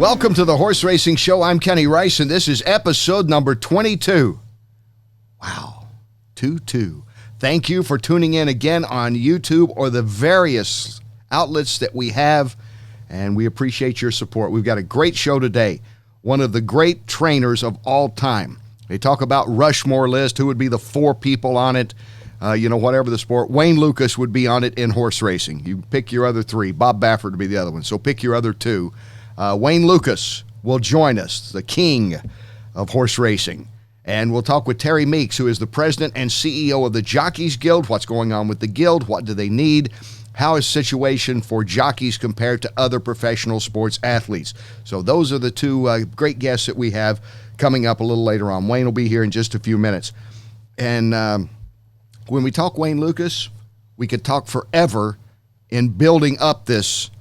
Welcome to the Horse Racing Show. I'm Kenny Rice, and this is episode number 22. Wow, 22. Thank you for tuning in again on YouTube or the various outlets that we have, and we appreciate your support. We've got a great show today. One of the great trainers of all time. They talk about Rushmore list, who would be the 4 people on it, whatever the sport. Wayne Lukas would be on it in horse racing. You pick your other 3. Bob Baffert would be the other one, so pick your other 2. Wayne Lukas will join us, the king of horse racing. And we'll talk with Terry Meeks, who is the president and CEO of the Jockeys Guild. What's going on with the Guild? What do they need? How is the situation for jockeys compared to other professional sports athletes? So those are the 2 great guests that we have coming up a little later on. Wayne will be here in just a few minutes. And when we talk Wayne Lukas, we could talk forever in building up this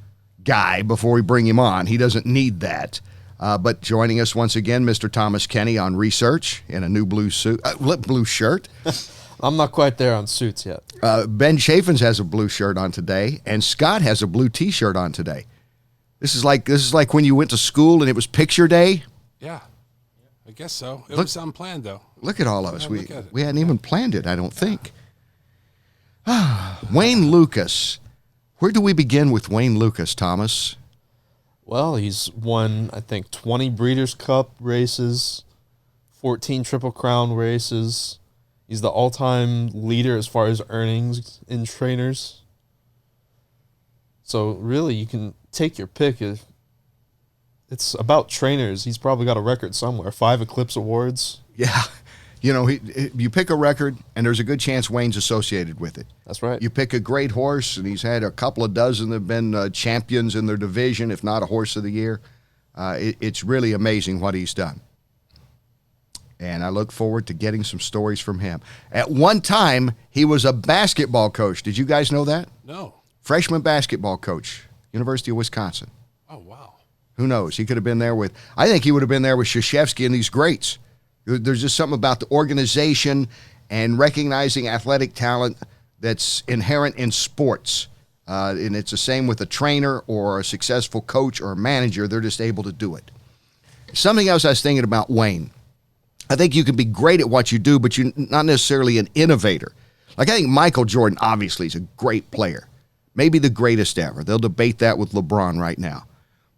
guy before we bring him on. He doesn't need that. But joining us once again, Mr. Thomas Kenny on research in a new blue suit, blue shirt. I'm not quite there on suits yet. Ben Chaffins has a blue shirt on today, and Scott has a blue T-shirt on today. This is like when you went to school and it was picture day. Yeah, I guess so. It was unplanned though. Look at all of us. We hadn't even planned it, I don't think. Wayne Lukas. Where do we begin with Wayne Lukas, Thomas? Well, he's won, I think, 20 Breeders' Cup races, 14 Triple Crown races. He's the all-time leader as far as earnings in trainers. So, really, you can take your pick. It's about trainers. He's probably got a record somewhere. 5 Eclipse Awards. Yeah. You pick a record, and there's a good chance Wayne's associated with it. That's right. You pick a great horse, and he's had a couple of dozen that have been champions in their division, if not a horse of the year. It's really amazing what he's done. And I look forward to getting some stories from him. At one time, he was a basketball coach. Did you guys know that? No. Freshman basketball coach, University of Wisconsin. Oh, wow. Who knows? He could have been there I think he would have been there with Krzyzewski and these greats. There's just something about the organization and recognizing athletic talent that's inherent in sports. And it's the same with a trainer or a successful coach or a manager. They're just able to do it. Something else I was thinking about Wayne. I think you can be great at what you do, but you're not necessarily an innovator. Like I think Michael Jordan obviously is a great player. Maybe the greatest ever. They'll debate that with LeBron right now.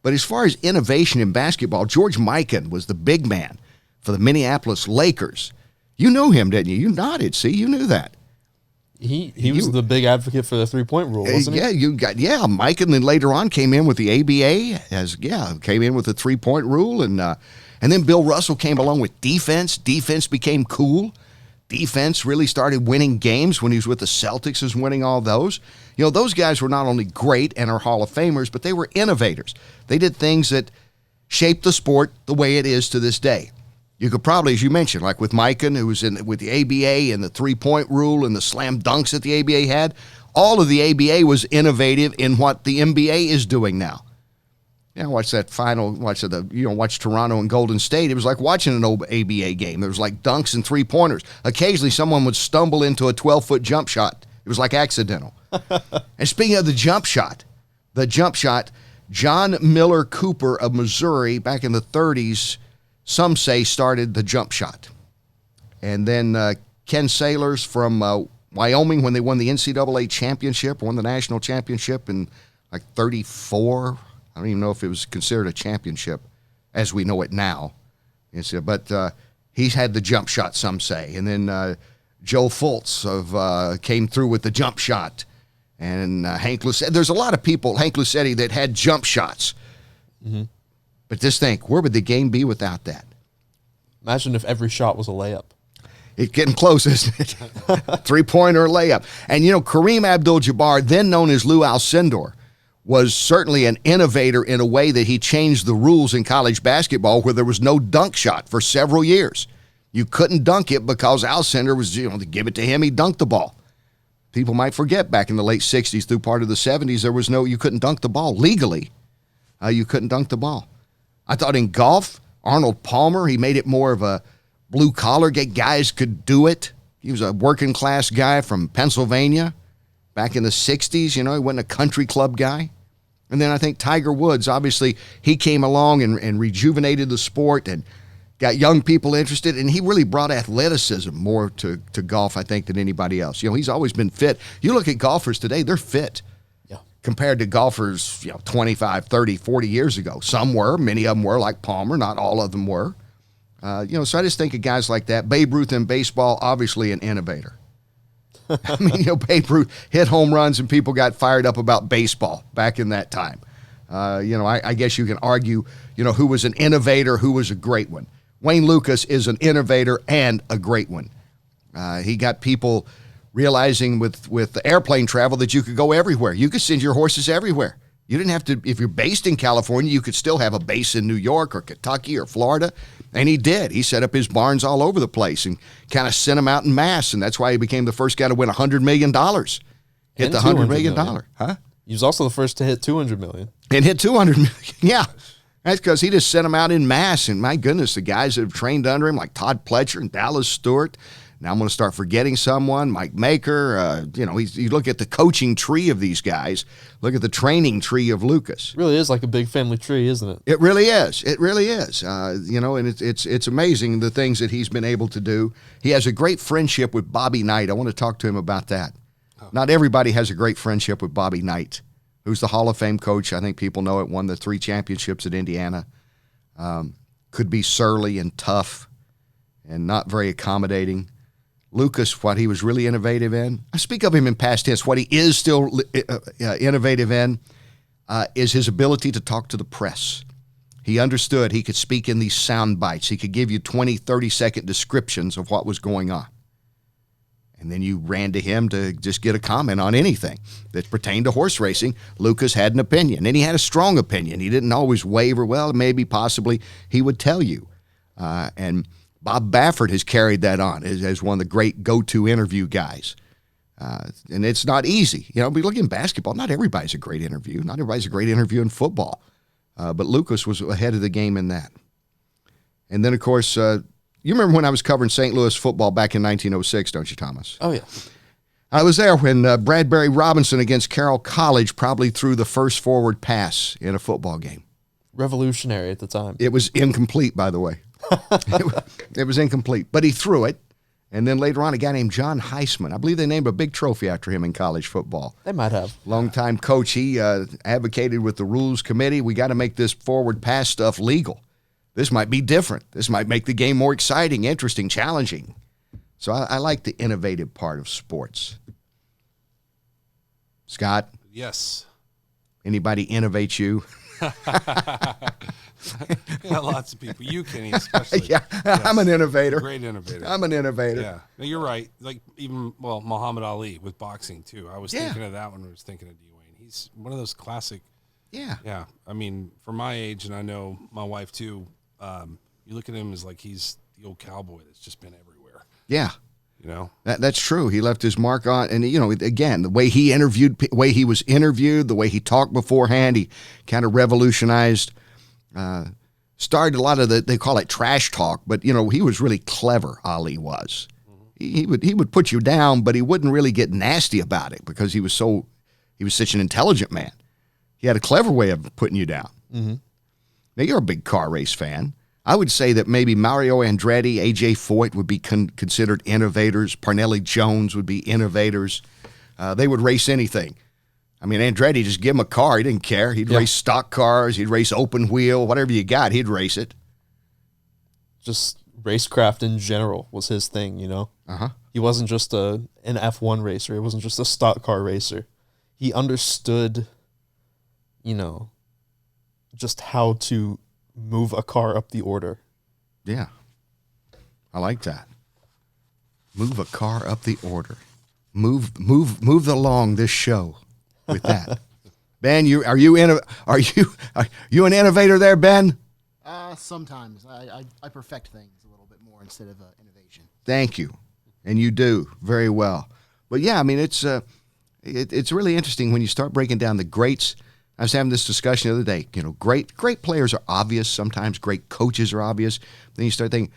But as far as innovation in basketball, George Mikan was the big man for the Minneapolis Lakers. You know him, didn't you? You nodded. See, you knew that. He was the big advocate for the 3-point rule, wasn't he? Yeah, Mikan then later on came in with the ABA, came in with the 3-point rule, and then Bill Russell came along with defense. Defense became cool. Defense really started winning games when he was with the Celtics, was winning all those. Those guys were not only great and are Hall of Famers, but they were innovators. They did things that shaped the sport the way it is to this day. You could probably, as you mentioned, like with Mikan, who was with the ABA and the 3-point rule and the slam dunks that the ABA had, all of the ABA was innovative in what the NBA is doing now. Watch Toronto and Golden State. It was like watching an old ABA game. There was like dunks and 3-pointers. Occasionally, someone would stumble into a 12-foot jump shot. It was like accidental. And speaking of the jump shot, John Miller Cooper of Missouri back in the 30s, some say started the jump shot. And then Ken Sailors from Wyoming, when they won the NCAA championship, won the national championship in like 34. I don't even know if it was considered a championship as we know it now. But he's had the jump shot, some say. And then Joe Fultz came through with the jump shot. And Hank Lucetti. There's a lot of people, Hank Lucetti, that had jump shots. Mm-hmm. But just think, where would the game be without that? Imagine if every shot was a layup. It's getting close, isn't it? 3-pointer layup. And, Kareem Abdul-Jabbar, then known as Lou Alcindor, was certainly an innovator in a way that he changed the rules in college basketball where there was no dunk shot for several years. You couldn't dunk it because Alcindor was, to give it to him, he dunked the ball. People might forget back in the late 60s through part of the 70s, you couldn't dunk the ball. Legally, you couldn't dunk the ball. I thought in golf, Arnold Palmer, he made it more of a blue-collar, guys could do it. He was a working-class guy from Pennsylvania back in the 60s. He wasn't a country club guy. And then I think Tiger Woods, obviously, he came along and rejuvenated the sport and got young people interested, and he really brought athleticism more to golf, I think, than anybody else. You know, he's always been fit. You look at golfers today, they're fit compared to golfers, 25, 30, 40 years ago. Some were, many of them were, like Palmer. Not all of them were. So I just think of guys like that. Babe Ruth in baseball, obviously an innovator. I mean, Babe Ruth hit home runs and people got fired up about baseball back in that time. I guess you can argue, who was an innovator, who was a great one. Wayne Lukas is an innovator and a great one. He got people realizing with the airplane travel that you could go everywhere. You could send your horses everywhere. You didn't have to, if you're based in California, you could still have a base in New York or Kentucky or Florida. And he did. He set up his barns all over the place and kind of sent them out in mass. And that's why he became the first guy to win $100 million. Hit the $100 million. Huh? He was also the first to hit $200 million. And hit $200 million. Yeah. That's because he just sent them out in mass. And my goodness, the guys that have trained under him, like Todd Pletcher and Dallas Stewart. Now I'm going to start forgetting someone, Mike Maker. You look at the coaching tree of these guys. Look at the training tree of Lukas. It really is like a big family tree, isn't it? It really is. It really is. And it's amazing the things that he's been able to do. He has a great friendship with Bobby Knight. I want to talk to him about that. Oh. Not everybody has a great friendship with Bobby Knight, who's the Hall of Fame coach. I think people know it. Won the 3 championships at Indiana. Could be surly and tough and not very accommodating. Lukas, what he was really innovative in, I speak of him in past tense, what he is still innovative in is his ability to talk to the press. He understood he could speak in these sound bites. He could give you 20, 30-second descriptions of what was going on. And then you ran to him to just get a comment on anything that pertained to horse racing. Lukas had an opinion, and he had a strong opinion. He didn't always waver. Well, maybe, possibly, he would tell you. And Bob Baffert has carried that on as one of the great go-to interview guys. And it's not easy. We look in basketball, not everybody's a great interview. Not everybody's a great interview in football. But Lukas was ahead of the game in that. And then, of course, you remember when I was covering St. Louis football back in 1906, don't you, Thomas? Oh, yeah. I was there when Bradbury Robinson against Carroll College probably threw the first forward pass in a football game. Revolutionary at the time. It was incomplete, by the way. It was incomplete, but he threw it. And then later on, a guy named John Heisman, I believe they named a big trophy after him in college football. They might have. Longtime coach. He advocated with the rules committee, we got to make this forward pass stuff legal. This might be different. This might make the game more exciting, interesting, challenging. So I like the innovative part of sports. Scott? Yes. Anybody innovate you? Yeah, lots of people. You, Kenny, especially. Yeah, yes. I'm an innovator. Great innovator. I'm an innovator. Yeah. No, you're right. Like even, Muhammad Ali with boxing, too. I was thinking of that when I was thinking of Dwayne. He's one of those classic. Yeah. Yeah. I mean, for my age, and I know my wife, too, you look at him as like he's the old cowboy that's just been everywhere. Yeah. That's true. He left his mark on, and again, the way he was interviewed, the way he talked beforehand, he kind of revolutionized. Started a lot of they call it trash talk, but he was really clever. Ali was. Mm-hmm. He would put you down, but he wouldn't really get nasty about it because he was such an intelligent man. He had a clever way of putting you down. Mm-hmm. Now you're a big car race fan. I would say that maybe Mario Andretti, AJ Foyt would be considered innovators. Parnelli Jones would be innovators. They would race anything. I mean, Andretti, just give him a car. He didn't care. He'd race stock cars. He'd race open wheel. Whatever you got, he'd race it. Just racecraft in general was his thing, Uh-huh. He wasn't just an F1 racer. He wasn't just a stock car racer. He understood, just how to move a car up the order. Yeah. I like that. Move a car up the order. Move along this show with that. Ben, are you an innovator there, Ben? Sometimes I perfect things a little bit more instead of innovation. Thank you, and you do very well. But yeah, I mean it's really interesting when you start breaking down the greats. I was having this discussion the other day. Great players are obvious. Sometimes great coaches are obvious. Then you start thinking,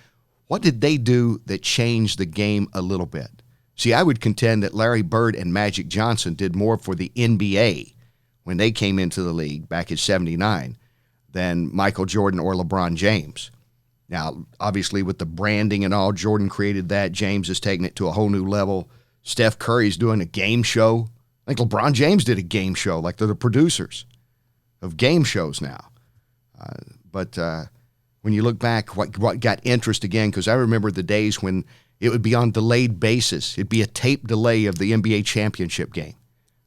what did they do that changed the game a little bit? See, I would contend that Larry Bird and Magic Johnson did more for the NBA when they came into the league back in 79 than Michael Jordan or LeBron James. Now, obviously, with the branding and all, Jordan created that. James has taken it to a whole new level. Steph Curry's doing a game show. I think LeBron James did a game show. Like, they're the producers of game shows now. But when you look back, what got interest again, because I remember the days when it would be on delayed basis. It'd be a tape delay of the NBA championship game.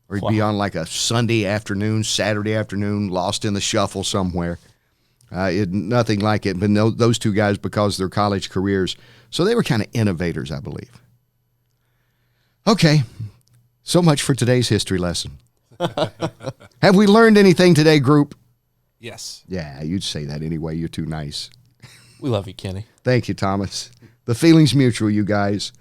Or it'd be on like a Sunday afternoon, Saturday afternoon, lost in the shuffle somewhere. Nothing like it. But those two guys, because of their college careers, so they were kind of innovators, I believe. Okay, so much for today's history lesson. Have we learned anything today, group? Yes. Yeah, you'd say that anyway. You're too nice. We love you, Kenny. Thank you, Thomas. The feeling's mutual, you guys.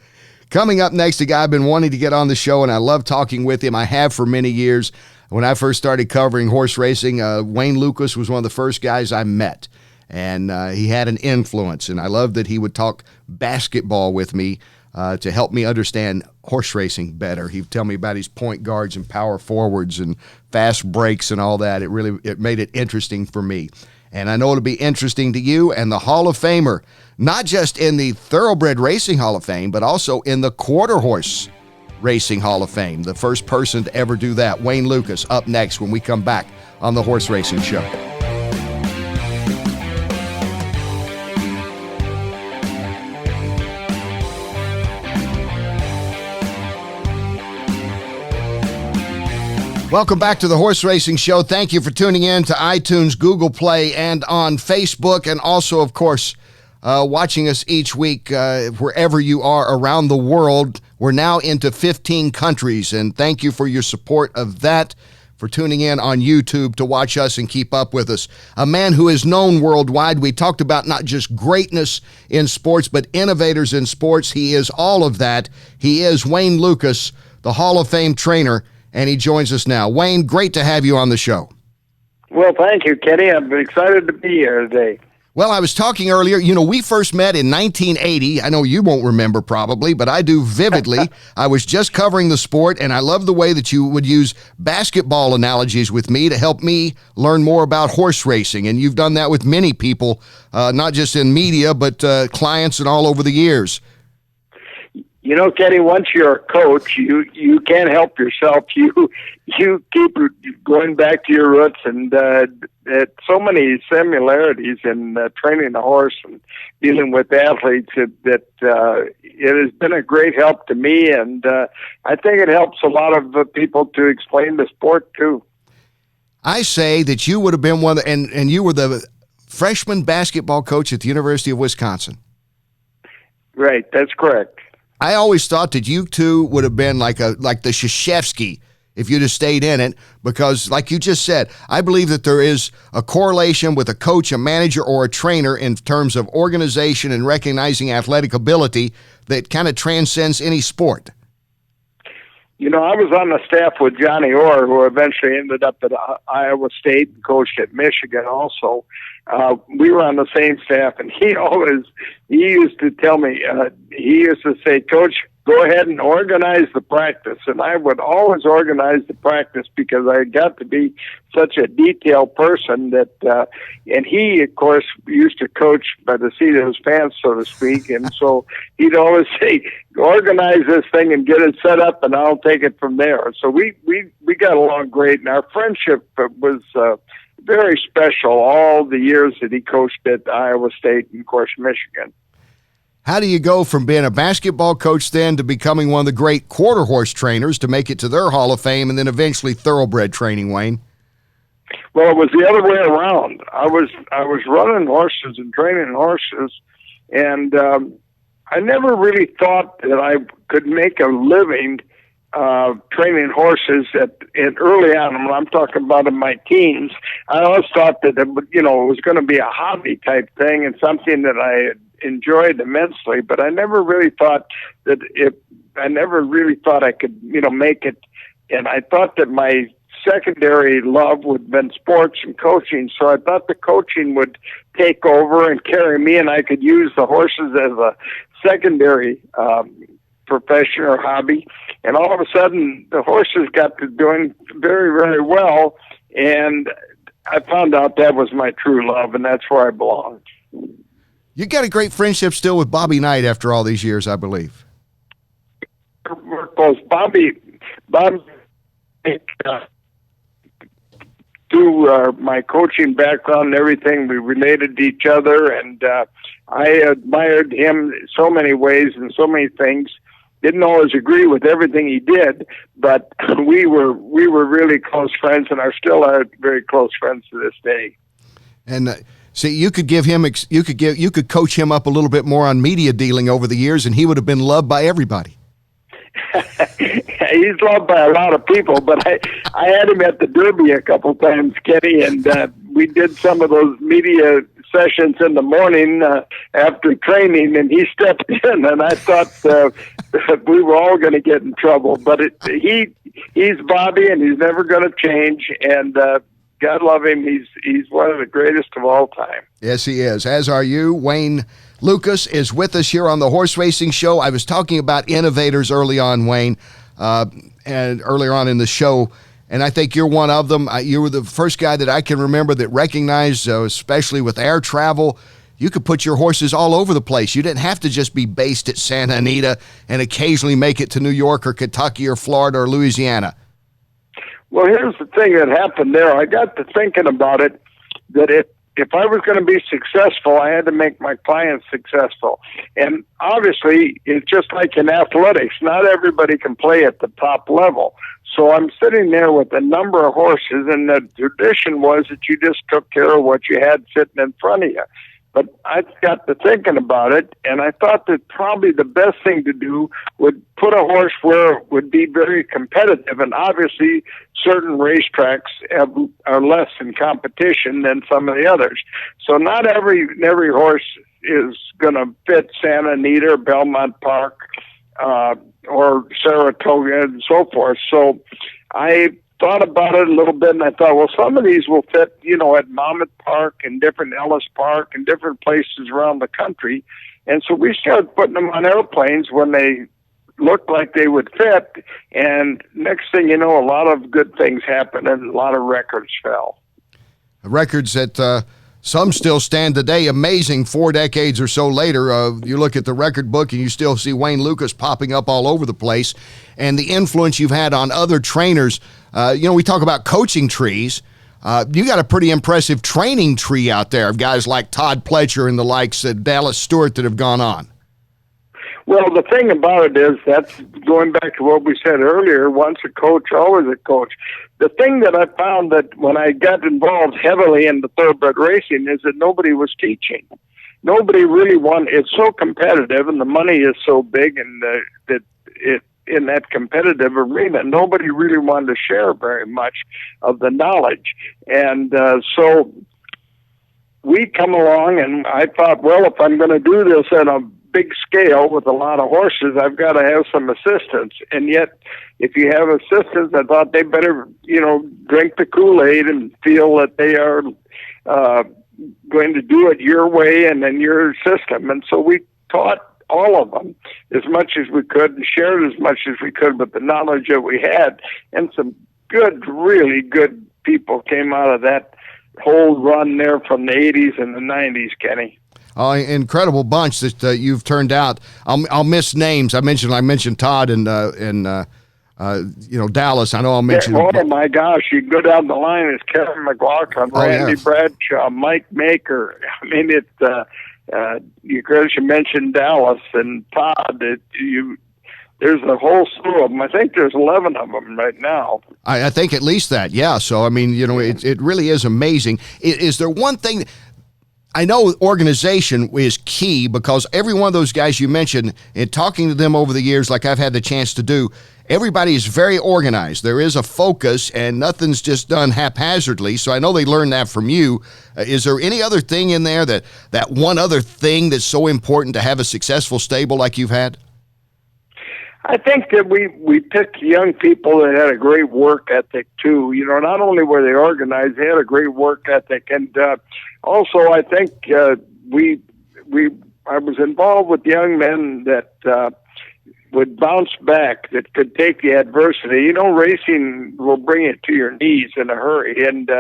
Coming up next, a guy I've been wanting to get on the show, and I love talking with him. I have for many years. When I first started covering horse racing, Wayne Lukas was one of the first guys I met, and he had an influence, and I loved that he would talk basketball with me to help me understand horse racing better. He'd tell me about his point guards and power forwards and fast breaks and all that. It made it interesting for me. And I know it'll be interesting to you. And the Hall of Famer, not just in the Thoroughbred Racing Hall of Fame, but also in the Quarter Horse Racing Hall of Fame. The first person to ever do that, Wayne Lukas, up next when we come back on the Horse Racing Show. Welcome back to the Horse Racing Show. Thank you for tuning in to iTunes, Google Play, and on Facebook, and also, of course, watching us each week wherever you are around the world. We're now into 15 countries, and thank you for your support of that, for tuning in on YouTube to watch us and keep up with us. A man who is known worldwide. We talked about not just greatness in sports, but innovators in sports. He is all of that. He is Wayne Lukas, the Hall of Fame trainer, and he joins us now. Wayne, great to have you on the show. Well, thank you, Kenny. I'm excited to be here today. Well, I was talking earlier, we first met in 1980. I know you won't remember probably, but I do vividly. I was just covering the sport, and I love the way that you would use basketball analogies with me to help me learn more about horse racing. And you've done that with many people, not just in media, but clients and all over the years. You know, Kenny, once you're a coach, you can't help yourself. You keep going back to your roots, and so many similarities in training a horse and dealing with athletes that it has been a great help to me, and I think it helps a lot of people to explain the sport too. I say that you would have been one, and you were the freshman basketball coach at the University of Wisconsin. Right, that's correct. I always thought that you two would have been like the Krzyzewski if you'd have stayed in it, because like you just said, I believe that there is a correlation with a coach, a manager, or a trainer in terms of organization and recognizing athletic ability that kind of transcends any sport. You know, I was on the staff with Johnny Orr, who eventually ended up at Iowa State and coached at Michigan also. We were on the same staff, and he used to tell me, he used to say, Coach, go ahead and organize the practice. And I would always organize the practice because I got to be such a detailed person that, and he, of course, used to coach by the seat of his pants, so to speak. And so he'd always say, organize this thing and get it set up, and I'll take it from there. So we got along great, and our friendship was very special all the years that he coached at Iowa State and, of course, Michigan. How do you go from being a basketball coach then to becoming one of the great quarter horse trainers to make it to their Hall of Fame and then eventually thoroughbred training, Wayne? Well, it was the other way around. I was running horses and training horses, and I never really thought that I could make a living training horses early on. When I'm talking about in my teens, I always thought that it was going to be a hobby type thing and something that I enjoyed immensely. But I never really thought that I could make it. And I thought that my secondary love would have been sports and coaching. So I thought the coaching would take over and carry me, and I could use the horses as a secondary profession or hobby. And all of a sudden, the horses got to doing very, very well. And I found out that was my true love, and that's where I belong. You got a great friendship still with Bobby Knight after all these years, I believe. Because Bobby, through my coaching background and everything, we related to each other, and I admired him so many ways and so many things. Didn't always agree with everything he did, but we were really close friends, and are still very close friends to this day. And see, you could coach him up a little bit more on media dealing over the years, and he would have been loved by everybody. He's loved by a lot of people, but I had him at the Derby a couple times, Kenny, and we did some of those media sessions in the morning after training, and he stepped in, and I thought we were all going to get in trouble. But he's Bobby, and he's never going to change, and God love him. He's one of the greatest of all time. Yes, he is. As are you. Wayne Lukas is with us here on the Horse Racing Show. I was talking about innovators early on, Wayne, and earlier on in the show, and I think you're one of them. You were the first guy that I can remember that recognized, especially with air travel, you could put your horses all over the place. You didn't have to just be based at Santa Anita and occasionally make it to New York or Kentucky or Florida or Louisiana. Well, here's the thing that happened there. I got to thinking about it, that if I was going to be successful, I had to make my clients successful. And obviously, it's just like in athletics. Not everybody can play at the top level. So I'm sitting there with a number of horses, and the tradition was that you just took care of what you had sitting in front of you. But I got to thinking about it, and I thought that probably the best thing to do would put a horse where it would be very competitive. And obviously, certain racetracks are less in competition than some of the others. So not every horse is going to fit Santa Anita or Belmont Park or Saratoga and so forth. So I thought about it a little bit, and I thought, well, some of these will fit, at Monmouth Park and different Ellis Park and different places around the country. And so we started putting them on airplanes when they looked like they would fit. And next thing you know, a lot of good things happened and a lot of records fell. Records that some still stand today, amazing 4 decades or so later. You look at the record book and you still see Wayne Lukas popping up all over the place. And the influence you've had on other trainers. We talk about coaching trees. You got a pretty impressive training tree out there of guys like Todd Pletcher and the likes of Dallas Stewart that have gone on. Well, the thing about it is, that's going back to what we said earlier, once a coach, always a coach. The thing that I found that when I got involved heavily in the thoroughbred racing is that nobody was teaching. Nobody really wanted, it's so competitive and the money is so big, and in that competitive arena, nobody really wanted to share very much of the knowledge. And so we come along, and I thought, well, if I'm going to do this at a big scale with a lot of horses, I've got to have some assistants. And yet, if you have assistants, I thought they better, drink the Kool-Aid and feel that they are going to do it your way and in your system. And so we taught all of them as much as we could and shared as much as we could with the knowledge that we had. And some good, really good people came out of that whole run there from the 80s and the 90s, Kenny. Incredible bunch that you've turned out. I'll miss names. I mentioned Todd and Dallas. I know I'll mention. Oh my gosh! You go down the line. It's Kevin McLaughlin, Randy Bradshaw, Mike Maker. I mean, you mentioned Dallas and Todd. There's a whole slew of them. I think there's 11 of them right now. I think at least that. Yeah. So I mean, it really is amazing. Is there one thing? I know organization is key, because every one of those guys you mentioned, in talking to them over the years, like I've had the chance to do, everybody is very organized. There is a focus, and nothing's just done haphazardly. So I know they learned that from you. Is there any other thing in there, that one other thing that's so important to have a successful stable like you've had? I think that we picked young people that had a great work ethic too. Not only were they organized, they had a great work ethic, and also I think I was involved with young men that would bounce back, that could take the adversity. You know, racing will bring it to your knees in a hurry, and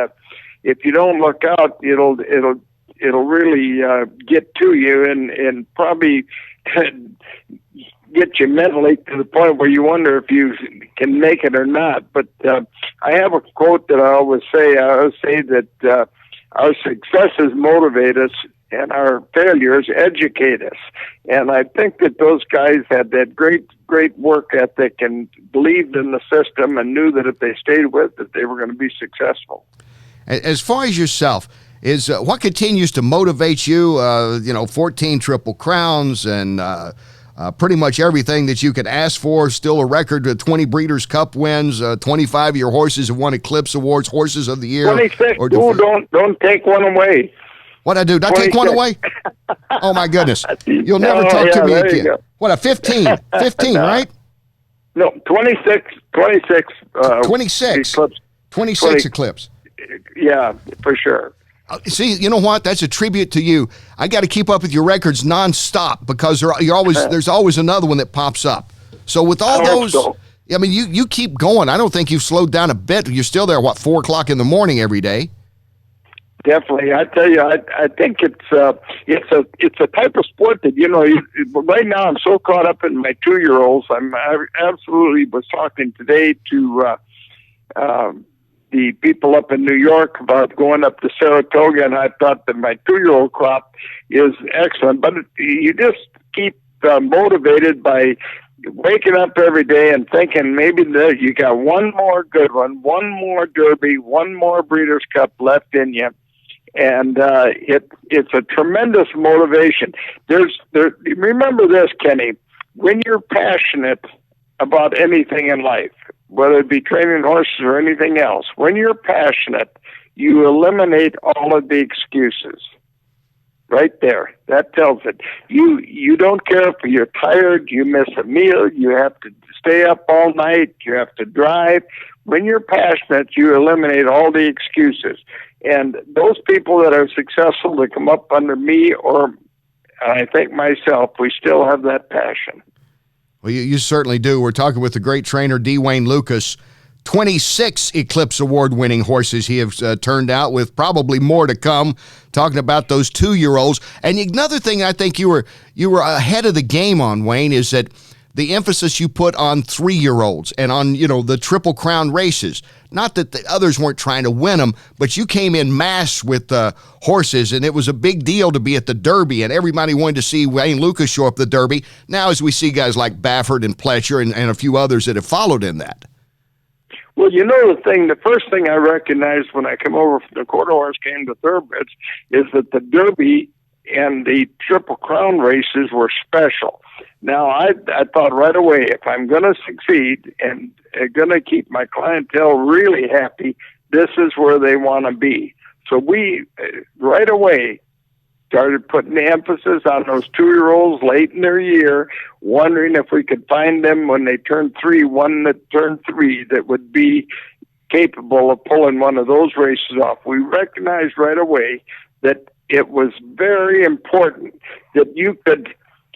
if you don't look out, it'll really get to you and probably get you mentally to the point where you wonder if you can make it or not. But I have a quote that I always say. I always say that our successes motivate us and our failures educate us. And I think that those guys had that great work ethic and believed in the system and knew that if they stayed with it, they were going to be successful. As far as yourself, is what continues to motivate you? 14 Triple Crowns and pretty much everything that you could ask for. Still a record of 20 Breeders' Cup wins. 25 of your horses have won Eclipse Awards, Horses of the Year. 26. Don't take one away. What'd I do? Did I take one away? Oh, my goodness. You'll never talk to me again. What, a 15? 15, right? No, 26. 26. 26. Eclipse. 26 Eclipse. Yeah, for sure. See, you know what? That's a tribute to you. I got to keep up with your records nonstop because there's always another one that pops up. So with all those, I mean, you keep going. I don't think you've slowed down a bit. You're still there, 4 o'clock in the morning every day? Definitely, I tell you, I think it's a type of sport that right now I'm so caught up in my 2-year-olds. I absolutely was talking today to the people up in New York about going up to Saratoga, and I thought that my 2-year-old crop is excellent. But you just keep motivated by waking up every day and thinking maybe you got one more good one, one more Derby, one more Breeders' Cup left in you. And it's a tremendous motivation. Remember this, Kenny, when you're passionate about anything in life, whether it be training horses or anything else, when you're passionate, you eliminate all of the excuses. Right there. That tells it. You don't care if you're tired, you miss a meal, you have to stay up all night, you have to drive. When you're passionate, you eliminate all the excuses. And those people that are successful to come up under me or I think myself, we still have that passion. Well, you certainly do. We're talking with the great trainer, Dwayne Lukas. 26 Eclipse Award-winning horses he has turned out, with probably more to come, talking about those 2-year-olds. And another thing I think you were ahead of the game on, Wayne, is that the emphasis you put on 3-year-olds and on, the Triple Crown races. Not that the others weren't trying to win them, but you came in mass with horses, and it was a big deal to be at the Derby, and everybody wanted to see Wayne Lukas show up the Derby. Now, as we see guys like Baffert and Pletcher and a few others that have followed in that. Well, the first thing I recognized when I came over from the quarter horse game to thoroughbreds is that the Derby and the Triple Crown races were special. Now, I thought right away, if I'm going to succeed and going to keep my clientele really happy, this is where they want to be. So we, right away, started putting the emphasis on those 2-year-olds late in their year, wondering if we could find them when they turned 3, one that turned 3 that would be capable of pulling one of those races off. We recognized right away that it was very important that you could.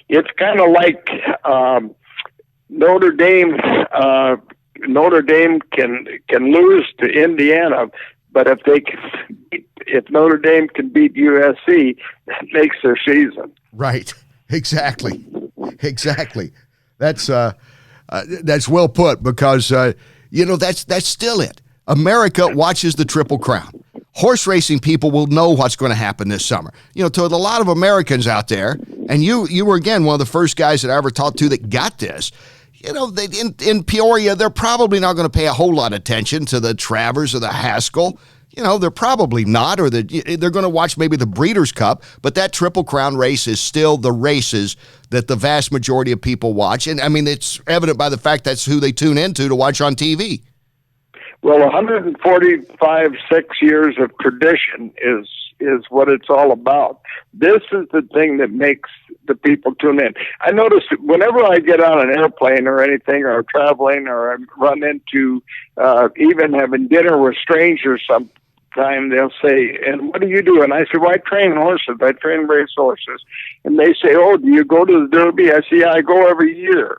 It's kind of like Notre Dame. Notre Dame can lose to Indiana, but if Notre Dame can beat USC, that makes their season. Right. Exactly. That's well put, because that's still it. America watches the Triple Crown. Horse racing people will know what's going to happen this summer. To a lot of Americans out there, and you were, again, one of the first guys that I ever talked to that got this. In Peoria, they're probably not going to pay a whole lot of attention to the Travers or the Haskell. They're probably not, or they're going to watch maybe the Breeders' Cup, but that Triple Crown race is still the races that the vast majority of people watch. And, I mean, it's evident by the fact that's who they tune into to watch on TV. Well, 145, 6 years of tradition is what it's all about. This is the thing that makes the people tune in. I notice that whenever I get on an airplane or anything, or traveling, or I run into even having dinner with strangers time they'll say, "And what do you do?" And I say, "Well, I train horses. I train race horses." And they say, "Oh, do you go to the Derby?" I say, "Yeah, I go every year."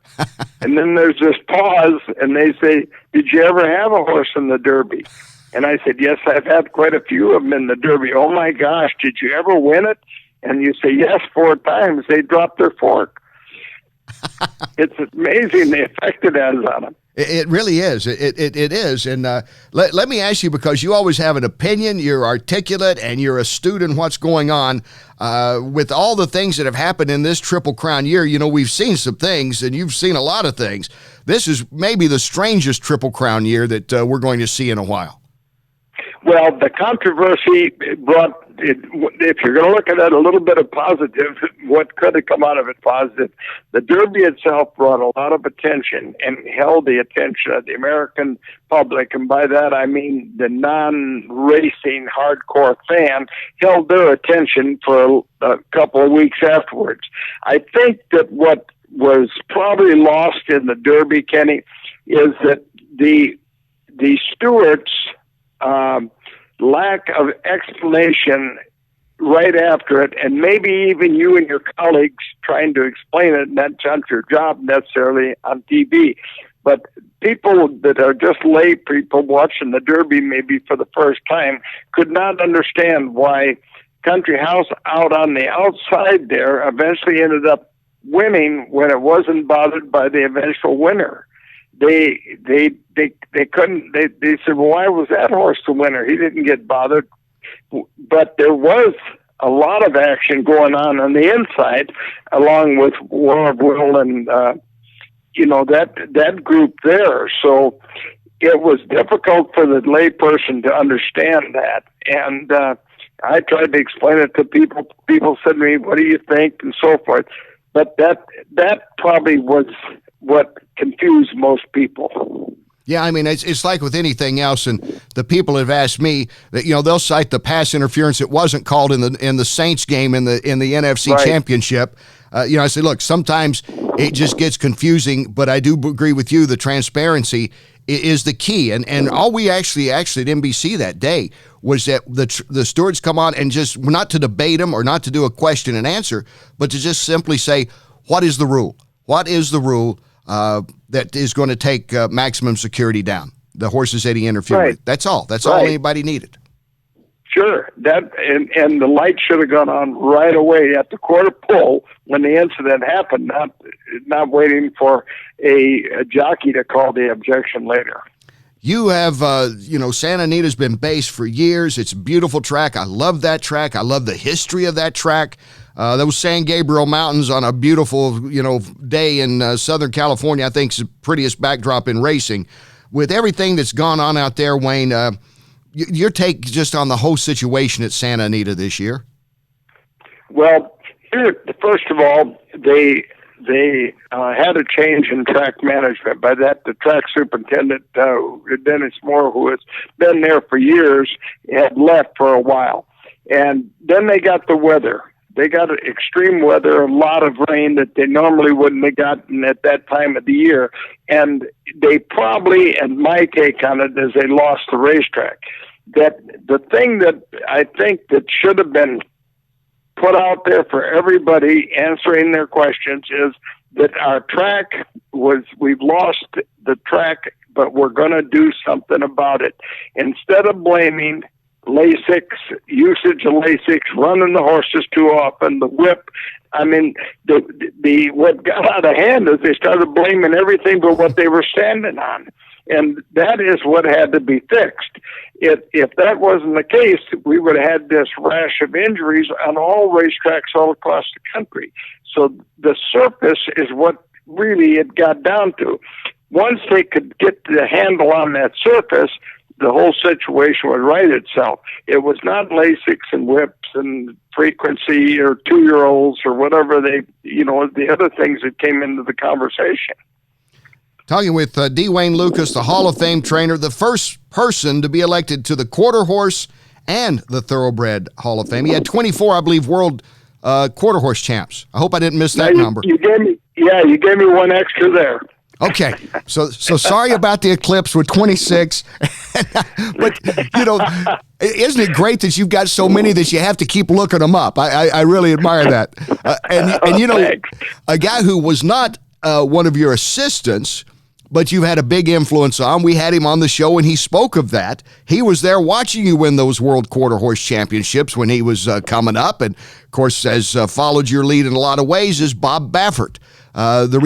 And then there's this pause, and they say, "Did you ever have a horse in the Derby?" And I said, "Yes, I've had quite a few of them in the Derby." "Oh my gosh, did you ever win it?" And you say, "Yes, 4 times." They drop their fork. It's amazing the effect it has on them. It really is. It is. And let me ask you, because you always have an opinion, you're articulate, and you're astute in what's going on. With all the things that have happened in this Triple Crown year, you know, we've seen some things, and you've seen a lot of things. This is maybe the strangest Triple Crown year that we're going to see in a while. Well, the controversy brought, if you're going to look at it a little bit of positive, what could have come out of it positive? The Derby itself brought a lot of attention and held the attention of the American public, and by that I mean the non-racing hardcore fan held their attention for a couple of weeks afterwards. I think that what was probably lost in the Derby, Kenny, is that the stewards' lack of explanation right after it, and maybe even you and your colleagues trying to explain it, and that's not your job necessarily on TV. But people that are just lay people watching the Derby maybe for the first time could not understand why Country House out on the outside there eventually ended up winning when it wasn't bothered by the eventual winner. They couldn't. They said, "Well, why was that horse the winner? He didn't get bothered." But there was a lot of action going on the inside, along with War of Will and that group there. So it was difficult for the layperson to understand that, and I tried to explain it to people. People said to me, "What do you think?" and so forth. But that probably was what confused most people. Yeah, I mean, it's like with anything else, and the people have asked me that, you know, they'll cite the pass interference that wasn't called in the Saints game in the NFC Right. Championship. I say, look, sometimes it just gets confusing, but I do agree with you. The transparency is the key, and all we actually at NBC that day was that the stewards come on and just not to debate them or not to do a question and answer, but to just simply say, what is the rule? What is the rule that is going to take maximum security down? The horses that he interfered with. That's all. That's all anybody needed. Sure. That and the light should have gone on right away at the quarter pole when the incident happened, not waiting for a jockey to call the objection later. You have, Santa Anita's been based for years. It's a beautiful track. I love that track. I love the history of that track. Those San Gabriel Mountains on a beautiful, day in Southern California, I think is the prettiest backdrop in racing. With everything that's gone on out there, Wayne, your take just on the whole situation at Santa Anita this year? Well, here, first of all, they had a change in track management. By that, the track superintendent, Dennis Moore, who has been there for years, had left for a while. And then they got the weather. They got extreme weather, a lot of rain that they normally wouldn't have gotten at that time of the year. And they probably, and my take on it is they lost the racetrack. That the thing that I think that should have been put out there for everybody answering their questions is that our track we've lost the track, but we're going to do something about it. Instead of blaming Lasix, usage of Lasix, running the horses too often, the whip. I mean, what got out of hand is they started blaming everything but what they were standing on. And that is what had to be fixed. If that wasn't the case, we would have had this rash of injuries on all racetracks all across the country. So the surface is what really it got down to. Once they could get the handle on that surface, the whole situation would right itself. It was not Lasix and whips and frequency or 2-year-olds or whatever the other things that came into the conversation. Talking with D. Wayne Lukas, the Hall of Fame trainer, the first person to be elected to the Quarter Horse and the Thoroughbred Hall of Fame. He had 24, I believe, world Quarter Horse champs. I hope I didn't miss that number. You gave me one extra there. Okay, so sorry about the eclipse with 26, but isn't it great that you've got so many that you have to keep looking them up? I really admire that. And a guy who was not one of your assistants, but you've had a big influence on. We had him on the show, and he spoke of that. He was there watching you win those World Quarter Horse Championships when he was coming up, and of course has followed your lead in a lot of ways. Is Bob Baffert. The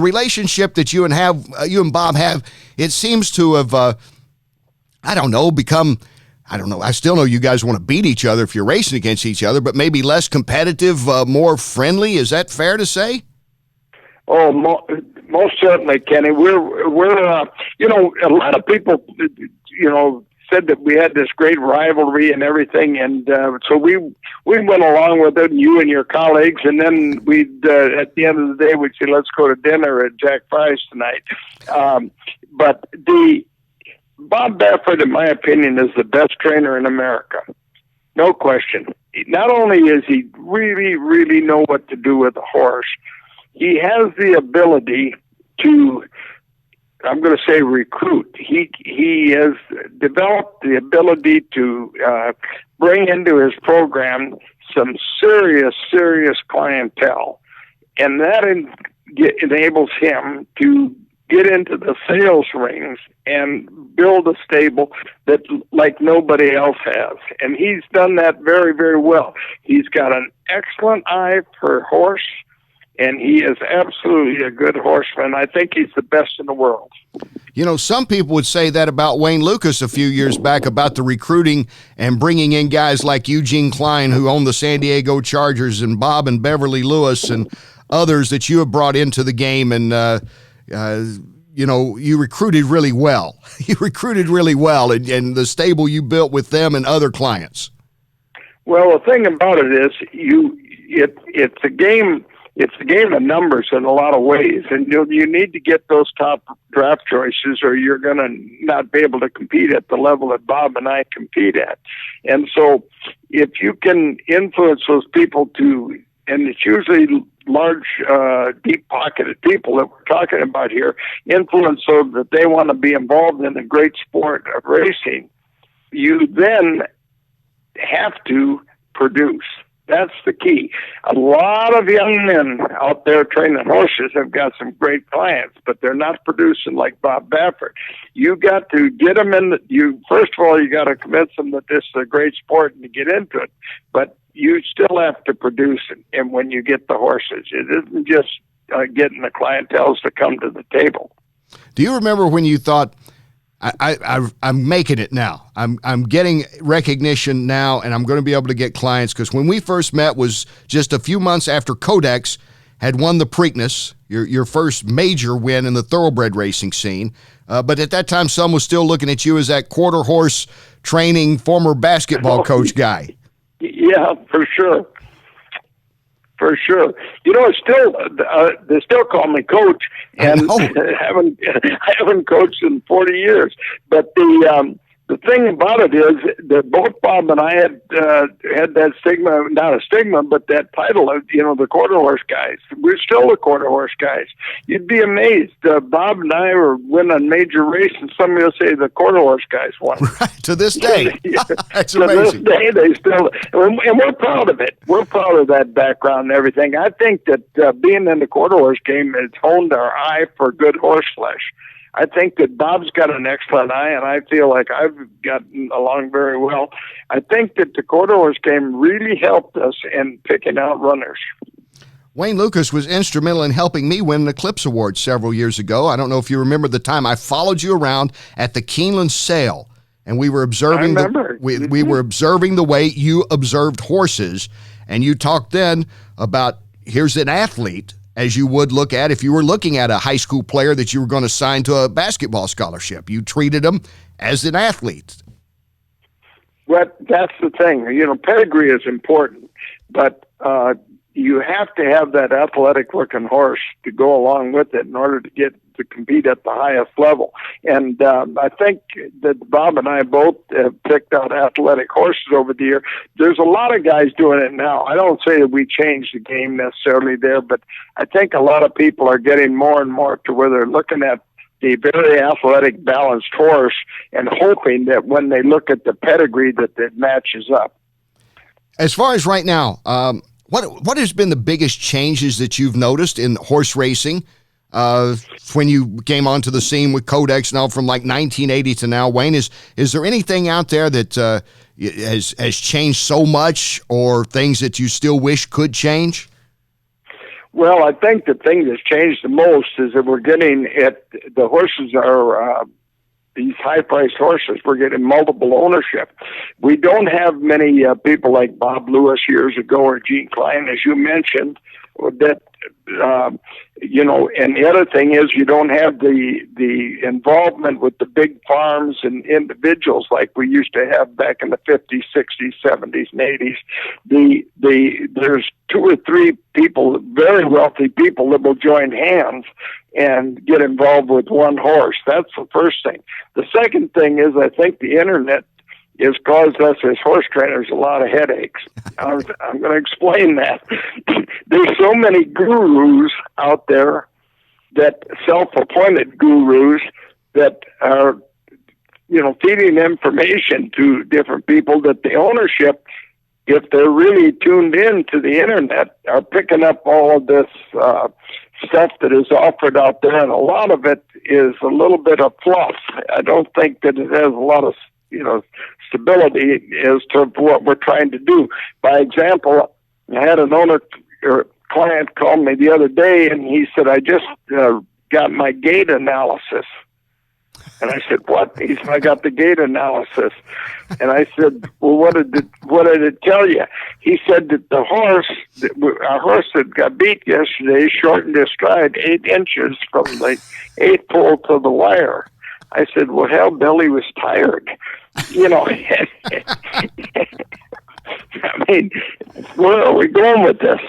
relationship that you and Bob have, it seems to have, become. I don't know. I still know you guys want to beat each other if you're racing against each other, but maybe less competitive, more friendly. Is that fair to say? Oh, most certainly, Kenny. We're a lot of people, said that we had this great rivalry and everything, and so we went along with it, you and your colleagues, and then we'd at the end of the day we'd say, let's go to dinner at Jack Fry's tonight. But the Bob Baffert, in my opinion, is the best trainer in America, no question. Not only is he really, really know what to do with a horse, he has the ability to, I'm going to say, recruit. He has developed the ability to bring into his program some serious clientele, and that enables him to get into the sales rings and build a stable that like nobody else has. And he's done that very, very well. He's got an excellent eye for horse, and he is absolutely a good horseman. I think he's the best in the world. Some people would say that about Wayne Lukas a few years back about the recruiting and bringing in guys like Eugene Klein, who owned the San Diego Chargers, and Bob and Beverly Lewis and others that you have brought into the game. And, you recruited really well. You recruited really well, and the stable you built with them and other clients. Well, the thing about it is it's a game. It's a game of numbers in a lot of ways, and you need to get those top draft choices, or you're going to not be able to compete at the level that Bob and I compete at. And so, if you can influence those people and it's usually large, deep-pocketed people that we're talking about here, influence so that they want to be involved in the great sport of racing, you then have to produce. That's the key. A lot of young men out there training horses have got some great clients, but they're not producing like Bob Baffert. You got to get them in. First of all, you got to convince them that this is a great sport and to get into it. But you still have to produce it. And when you get the horses, it isn't just getting the clientele to come to the table. Do you remember when you thought, I'm making it now. I'm getting recognition now, and I'm going to be able to get clients? Because when we first met was just a few months after Codex had won the Preakness, your first major win in the thoroughbred racing scene. But at that time, some was still looking at you as that quarter horse training former basketball coach guy. Yeah, for sure. For sure. It's still they still call me coach, and I haven't coached in 40 years. But the thing about it is that both Bob and I had that stigma, not a stigma, but that title of, the quarter horse guys. We're still the quarter horse guys. You'd be amazed. Bob and I were winning major race, and somebody will say the quarter horse guys won. Right, to this day. That's To amazing. this day, they still, and we're proud of it. We're proud of that background and everything. I think that being in the quarter horse game has honed our eye for good horse flesh. I think that Bob's got an excellent eye, and I feel like I've gotten along very well. I think that the quarter horse game really helped us in picking out runners. Wayne Lukas was instrumental in helping me win an Eclipse Award several years ago. I don't know if you remember the time I followed you around at the Keeneland sale, and we were observing we were observing the way you observed horses, and you talked then about here's an athlete as you would look at if you were looking at a high school player that you were going to sign to a basketball scholarship. You treated him as an athlete. Well, that's the thing. Pedigree is important, but you have to have that athletic looking horse to go along with it in order to get to compete at the highest level. And I think that Bob and I both have picked out athletic horses over the year. There's a lot of guys doing it now. I don't say that we changed the game necessarily there, but I think a lot of people are getting more and more to where they're looking at the very athletic, balanced horse and hoping that when they look at the pedigree that it matches up. As far as right now, what has been the biggest changes that you've noticed in horse racing when you came onto the scene with Codex now from like 1980 to now? Wayne, is there anything out there that has changed so much, or things that you still wish could change? Well, I think the thing that's changed the most is that we're getting the horses are these high-priced horses. We're getting multiple ownership. We don't have many people like Bob Lewis years ago or Gene Klein, as you mentioned, that, and the other thing is you don't have the involvement with the big farms and individuals like we used to have back in the 50s, 60s, 70s, and 80s. There's 2 or 3 people, very wealthy people, that will join hands and get involved with one horse. That's the first thing. The second thing is I think the internet has caused us as horse trainers a lot of headaches. I'm going to explain that. There's so many gurus out there, that self-appointed gurus that are, feeding information to different people, that the ownership, if they're really tuned in to the internet, are picking up all of this stuff that is offered out there, and a lot of it is a little bit of fluff. I don't think that it has a lot of stability as to what we're trying to do. By example, I had an owner or client call me the other day, and he said, I just got my gait analysis. And I said, what? He said, I got the gait analysis. And I said, well, what did it tell you? He said that our horse that got beat yesterday shortened his stride 8 inches from the 8th pole to the wire. I said, well, hell, Billy was tired. I mean, where are we going with this?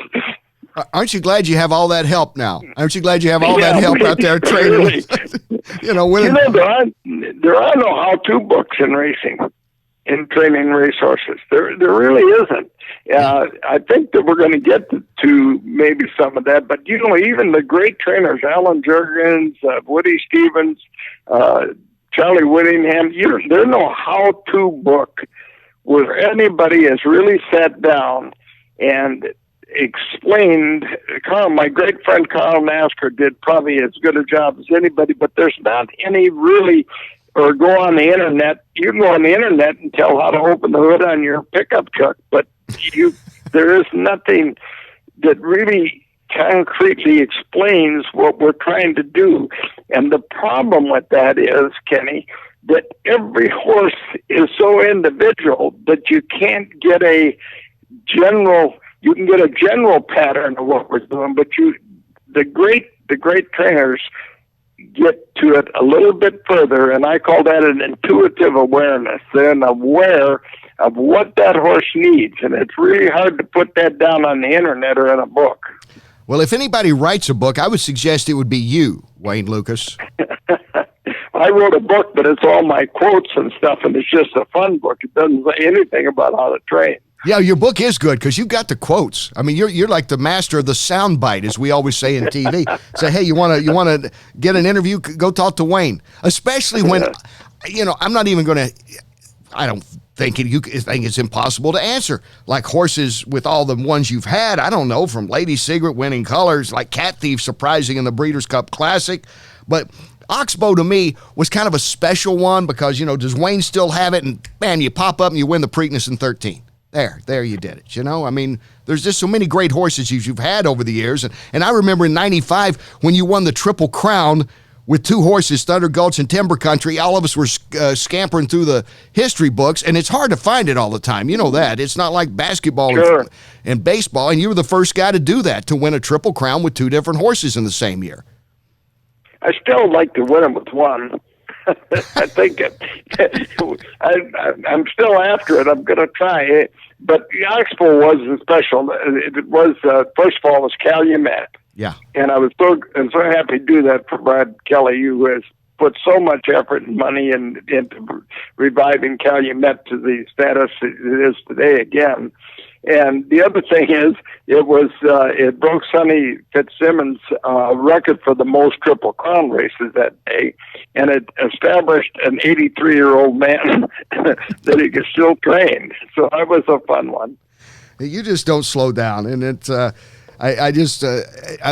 Aren't you glad you have all that help now? Aren't you glad you have all that help out there training? Really. There are no how-to books in racing, in training racehorses. There really isn't. I think that we're going to get to maybe some of that, but even the great trainers, Alan Jurgens, Woody Stevens, Charlie Whittingham, there's no how-to book where anybody has really sat down and explained. My great friend Carl Nasker did probably as good a job as anybody, but there's not any really, or go on the internet. You can go on the internet and tell how to open the hood on your pickup truck, but there is nothing that really concretely explains what we're trying to do. And the problem with that is, Kenny, that every horse is so individual that you can't get a general. You can get a general pattern of what we're doing, but the great trainers get to it a little bit further, and I call that an intuitive awareness. They're aware of what that horse needs, and it's really hard to put that down on the internet or in a book. Well, if anybody writes a book, I would suggest it would be you, Wayne Lukas. I wrote a book, but it's all my quotes and stuff, and it's just a fun book. It doesn't say anything about how to train. Yeah, your book is good because you've got the quotes. I mean, you're like the master of the sound bite, as we always say in TV. Say, hey, you want to get an interview? Go talk to Wayne. Especially when, I'm not even going to. I don't think it's impossible to answer. Like horses with all the ones you've had. I don't know, from Lady Secret winning colors, like Cat Thief surprising in the Breeders' Cup Classic, but Oxbow to me was kind of a special one because does Wayne still have it? And man, you pop up and you win the Preakness in 13. There you did it. I mean, there's just so many great horses you've had over the years. And I remember in 95 when you won the Triple Crown with 2 horses, Thunder Gulch and Timber Country. All of us were scampering through the history books, and it's hard to find it all the time. You know that. It's not like basketball and baseball, and you were the first guy to do that, to win a Triple Crown with 2 different horses in the same year. I still like to win them with one. I think I'm still after it. I'm going to try it. But the Oxbow was special. It was, first of all, it was Calumet. Yeah. And I'm so happy to do that for Brad Kelly, who has put so much effort and money into reviving Calumet to the status it is today again. And the other thing is, it broke Sonny Fitzsimmons' record for the most Triple Crown races that day, and it established an 83-year-old man that he could still train. So that was a fun one. You just don't slow down, and it's. I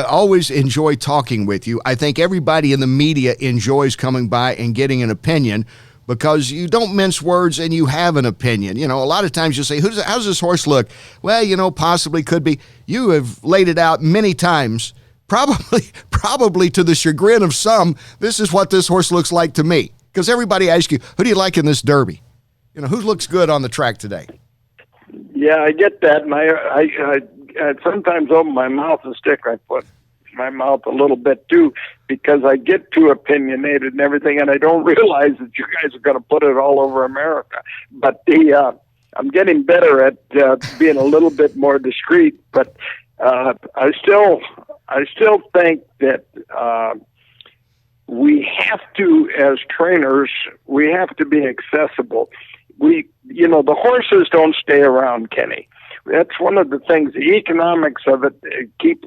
always enjoy talking with you. I think everybody in the media enjoys coming by and getting an opinion, because you don't mince words and you have an opinion. You know, a lot of times you say, how's this horse look? Well, you know, possibly, could be. You have laid it out many times, probably to the chagrin of some. This is what this horse looks like to me. Because everybody asks you, who do you like in this Derby? You know, who looks good on the track today? Yeah, I get that. And I sometimes open my mouth and stick my foot my mouth a little bit too, because I get too opinionated and everything, and I don't realize that you guys are going to put it all over America. But I'm getting better at being a little bit more discreet. But I still think that we have to, as trainers, we have to be accessible. The horses don't stay around, Kenny. That's one of the things. The economics of it keep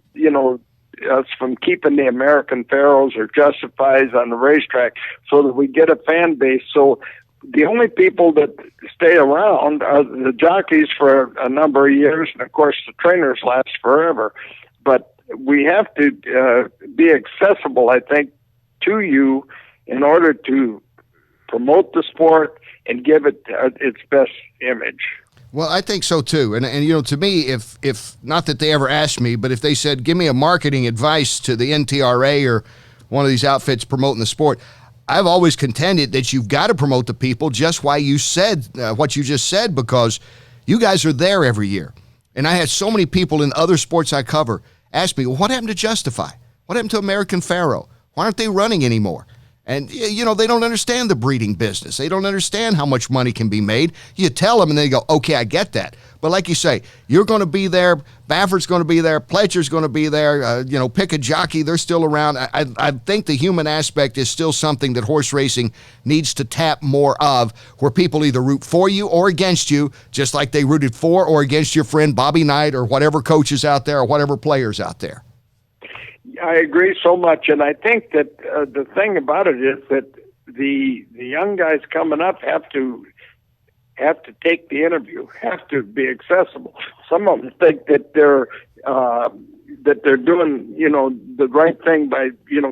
us from keeping the American Pharaohs or Justifies on the racetrack, so that we get a fan base. So the only people that stay around are the jockeys for a number of years, and of course the trainers last forever. But we have to be accessible, I think, to you in order to promote the sport and give it its best image. Well, I think so too. And to me, if not that they ever asked me, but if they said, give me a marketing advice to the NTRA or one of these outfits promoting the sport, I've always contended that you've got to promote the people just why you said what you just said, because you guys are there every year. And I had so many people in other sports I cover ask me, well, what happened to Justify? What happened to American Pharaoh? Why aren't they running anymore? And, they don't understand the breeding business. They don't understand how much money can be made. You tell them and they go, okay, I get that. But like you say, you're going to be there. Baffert's going to be there. Pletcher's going to be there. Pick a jockey. They're still around. I think the human aspect is still something that horse racing needs to tap more of, where people either root for you or against you, just like they rooted for or against your friend Bobby Knight or whatever coaches out there or whatever players out there. I agree so much, and I think that the thing about it is that the young guys coming up have to take the interview, have to be accessible. Some of them think that they're doing the right thing by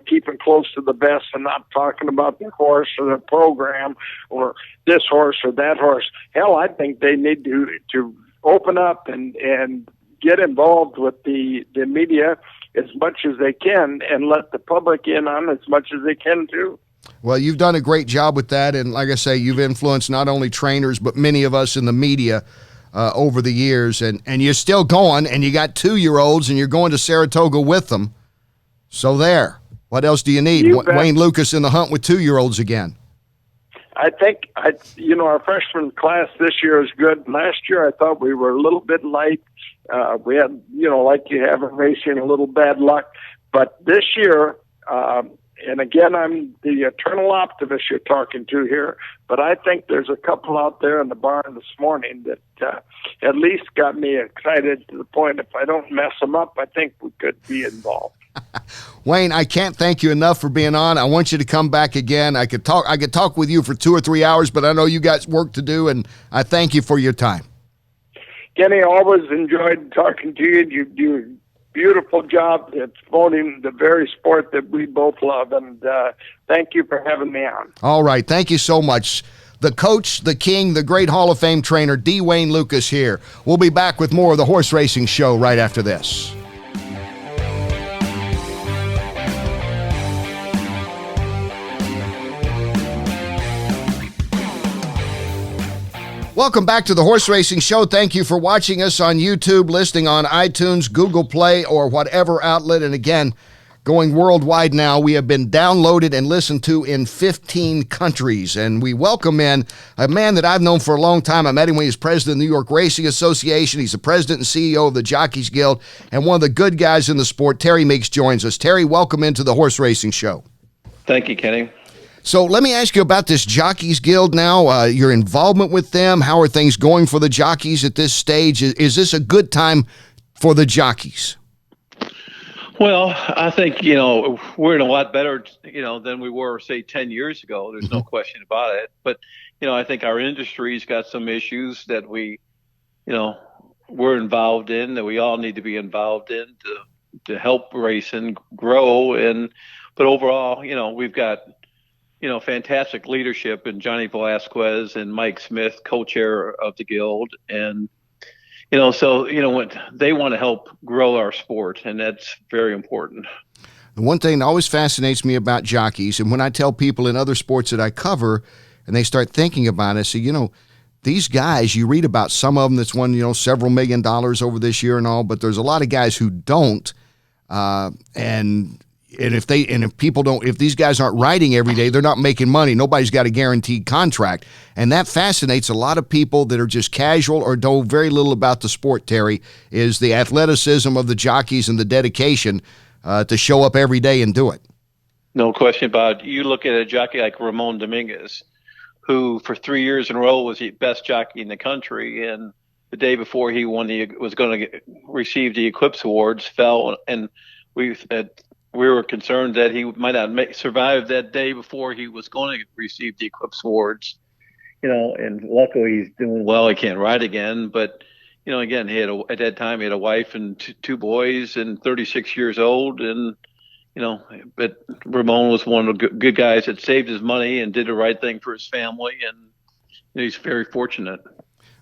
keeping close to the best and not talking about the horse or the program or this horse or that horse. Hell, I think they need to open up and get involved with the media as much as they can, and let the public in on as much as they can too. Well, you've done a great job with that, and like I say, you've influenced not only trainers but many of us in the media over the years, and you're still going, and you got 2-year-olds, and you're going to Saratoga with them. So there. What else do you need? Wayne Lukas in the hunt with 2-year-olds again. I think our freshman class this year is good. Last year I thought we were a little bit light. We had, like you have in racing, a little bad luck. But this year, and again, I'm the eternal optimist you're talking to here, but I think there's a couple out there in the barn this morning that at least got me excited to the point if I don't mess them up, I think we could be involved. Wayne, I can't thank you enough for being on. I want you to come back again. I could talk with you for 2 or 3 hours, but I know you got work to do, and I thank you for your time. Kenny, always enjoyed talking to you. You do a beautiful job at promoting the very sport that we both love, and thank you for having me on. All right. Thank you so much. The coach, the king, the great Hall of Fame trainer, D. Wayne Lukas here. We'll be back with more of the Horse Racing Show right after this. Welcome back to the Horse Racing Show. Thank you for watching us on YouTube, listening on iTunes, Google Play, or whatever outlet. And again, going worldwide now. We have been downloaded and listened to in 15 countries, and we welcome in a man that I've known for a long time. I met him when he was president of the New York Racing Association. He's the president and CEO of the Jockeys Guild, and one of the good guys in the sport. Terry Meeks joins us. Terry, welcome into the Horse Racing Show. Thank you, Kenny. So let me ask you about this Jockeys Guild now, your involvement with them. How are things going for the jockeys at this stage? Is this a good time for the jockeys? Well, I think, we're in a lot better, than we were, say, 10 years ago. There's no question about it. But, I think our industry's got some issues that we're involved in, that we all need to be involved in to help racing grow. But overall, we've got fantastic leadership in Johnny Velasquez and Mike Smith, co-chair of the Guild. And, when they want to help grow our sport, and that's very important. The one thing that always fascinates me about jockeys, and when I tell people in other sports that I cover, and they start thinking about it, I say, these guys, you read about some of them that's won, several $1 million over this year and all, but there's a lot of guys who don't. If these guys aren't riding every day, they're not making money. Nobody's got a guaranteed contract. And that fascinates a lot of people that are just casual or know very little about the sport, Terry, is the athleticism of the jockeys and the dedication to show up every day and do it. No question about it. You look at a jockey like Ramon Dominguez, who for 3 years in a row was the best jockey in the country, and the day before he was going to receive the Eclipse Awards, fell, and we were concerned that he might not survive that day before he was going to receive the Eclipse Awards, and luckily he's doing well. He can't ride again, but, again, at that time he had a wife and two boys and 36 years old. And, but Ramon was one of the good guys that saved his money and did the right thing for his family. And he's very fortunate.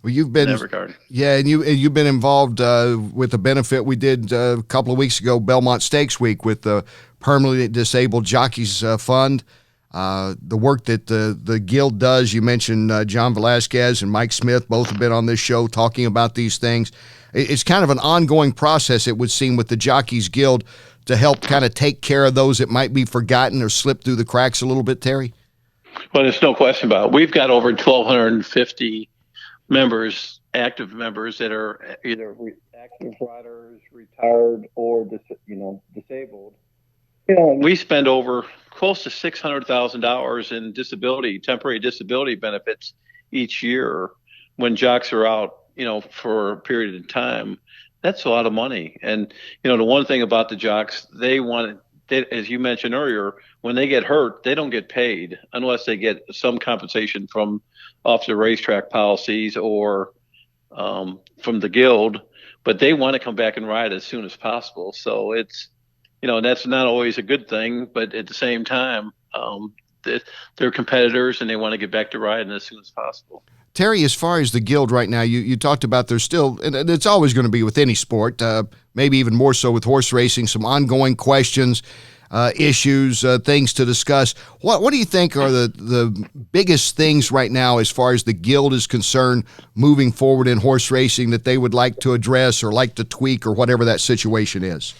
Well, you've been, in that regard. Yeah, and you've been involved with a benefit we did a couple of weeks ago, Belmont Stakes Week, with the Permanently Disabled Jockeys Fund. The work that the Guild does, you mentioned John Velasquez and Mike Smith, both have been on this show talking about these things. It's kind of an ongoing process, it would seem, with the Jockeys Guild to help kind of take care of those that might be forgotten or slip through the cracks a little bit, Terry? Well, there's no question about it. We've got over 1,250 members, active members, that are either active riders, retired, or disabled. We spend over close to $600,000 in temporary disability benefits each year when jocks are out, for a period of time. That's a lot of money. And the one thing about the jocks, as you mentioned earlier, when they get hurt, they don't get paid unless they get some compensation from off the racetrack policies or from the Guild, but they want to come back and ride as soon as possible. So it's, that's not always a good thing, but at the same time, they're competitors and they want to get back to riding as soon as possible. Terry, as far as the Guild right now, you talked about there's still, and it's always going to be with any sport, maybe even more so with horse racing, some ongoing questions, issues, things to discuss. What do you think are the biggest things right now as far as the Guild is concerned moving forward in horse racing that they would like to address or like to tweak or whatever that situation is?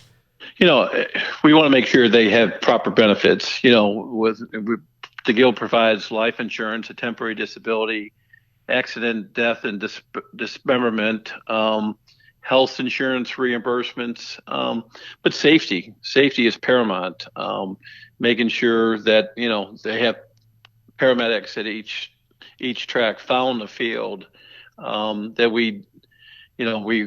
We want to make sure they have proper benefits. The Guild provides life insurance, a temporary disability, accident, death, and dismemberment, health insurance reimbursements, but safety is paramount. Making sure that they have paramedics at each track found in the field, that we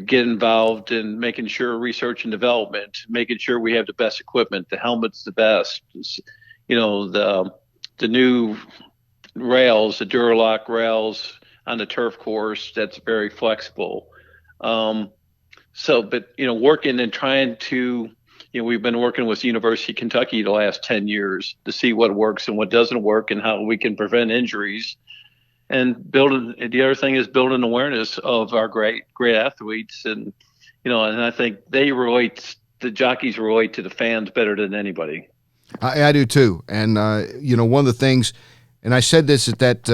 get involved in making sure research and development, making sure we have the best equipment, the helmets the best, the new rails, the Duralock rails on the turf course, that's very flexible. Working and trying to, we've been working with University of Kentucky the last 10 years to see what works and what doesn't work and how we can prevent injuries. And the other thing is building awareness of our great athletes. And, and I think the jockeys relate to the fans better than anybody. I do too. And, one of the things, and I said this at that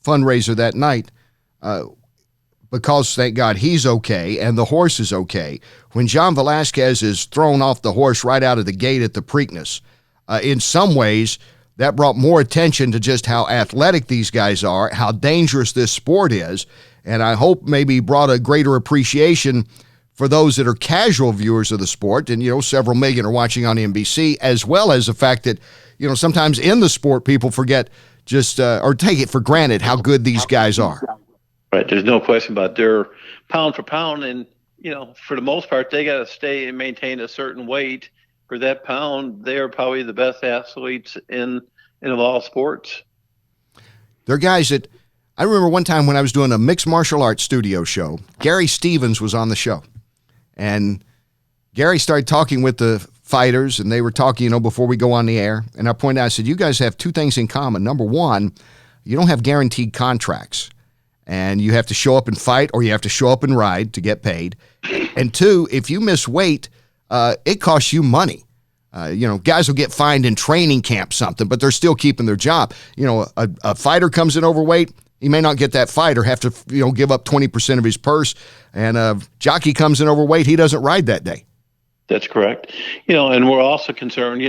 fundraiser that night, because thank God he's okay and the horse is okay. When John Velasquez is thrown off the horse right out of the gate at the Preakness, in some ways, that brought more attention to just how athletic these guys are, how dangerous this sport is, and I hope maybe brought a greater appreciation for those that are casual viewers of the sport, and, several million are watching on NBC, as well as the fact that, sometimes in the sport, people forget just, or take it for granted how good these guys are. Right. There's no question about their pound for pound. And, for the most part, they got to stay and maintain a certain weight for that pound. They are probably the best athletes in all sports. They're guys that, I remember one time when I was doing a mixed martial arts studio show, Gary Stevens was on the show. And Gary started talking with the fighters, and they were talking, before we go on the air. And I pointed out, I said, you guys have two things in common. Number one, you don't have guaranteed contracts. And you have to show up and fight, or you have to show up and ride to get paid. And two, if you miss weight, it costs you money. Guys will get fined in training camp something, but they're still keeping their job. A fighter comes in overweight, he may not get that fight or have to, give up 20% of his purse. And a jockey comes in overweight, he doesn't ride that day. That's correct. And we're also concerned,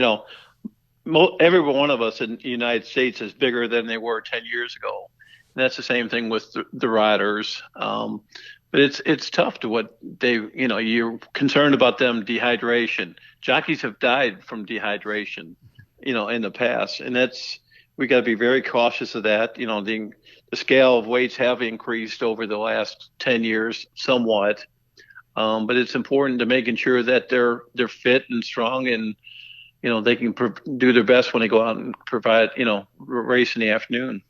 every one of us in the United States is bigger than they were 10 years ago. And that's the same thing with the riders. But it's tough to what you're concerned about them dehydration. Jockeys have died from dehydration, in the past. And we got to be very cautious of that. The scale of weights have increased over the last 10 years somewhat. But it's important to making sure that they're fit and strong, and they can do their best when they go out and provide race in the afternoon.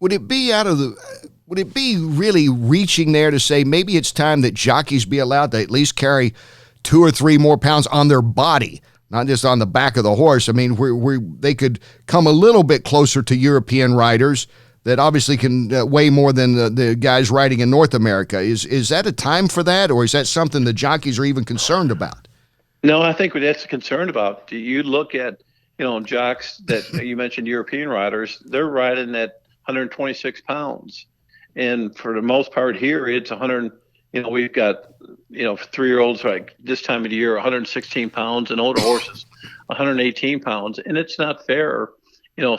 Would it be really reaching there to say maybe it's time that jockeys be allowed to at least carry 2 or 3 more pounds on their body, not just on the back of the horse? I mean, they could come a little bit closer to European riders that obviously can weigh more than the guys riding in North America. Is that a time for that, or is that something the jockeys are even concerned about? No, I think that's concerned about. You look at, jocks that you mentioned, European riders, they're riding at 126 pounds. And for the most part here, it's 100, we've got, 3-year-olds like this time of the year, 116 pounds, and older horses, 118 pounds. And it's not fair.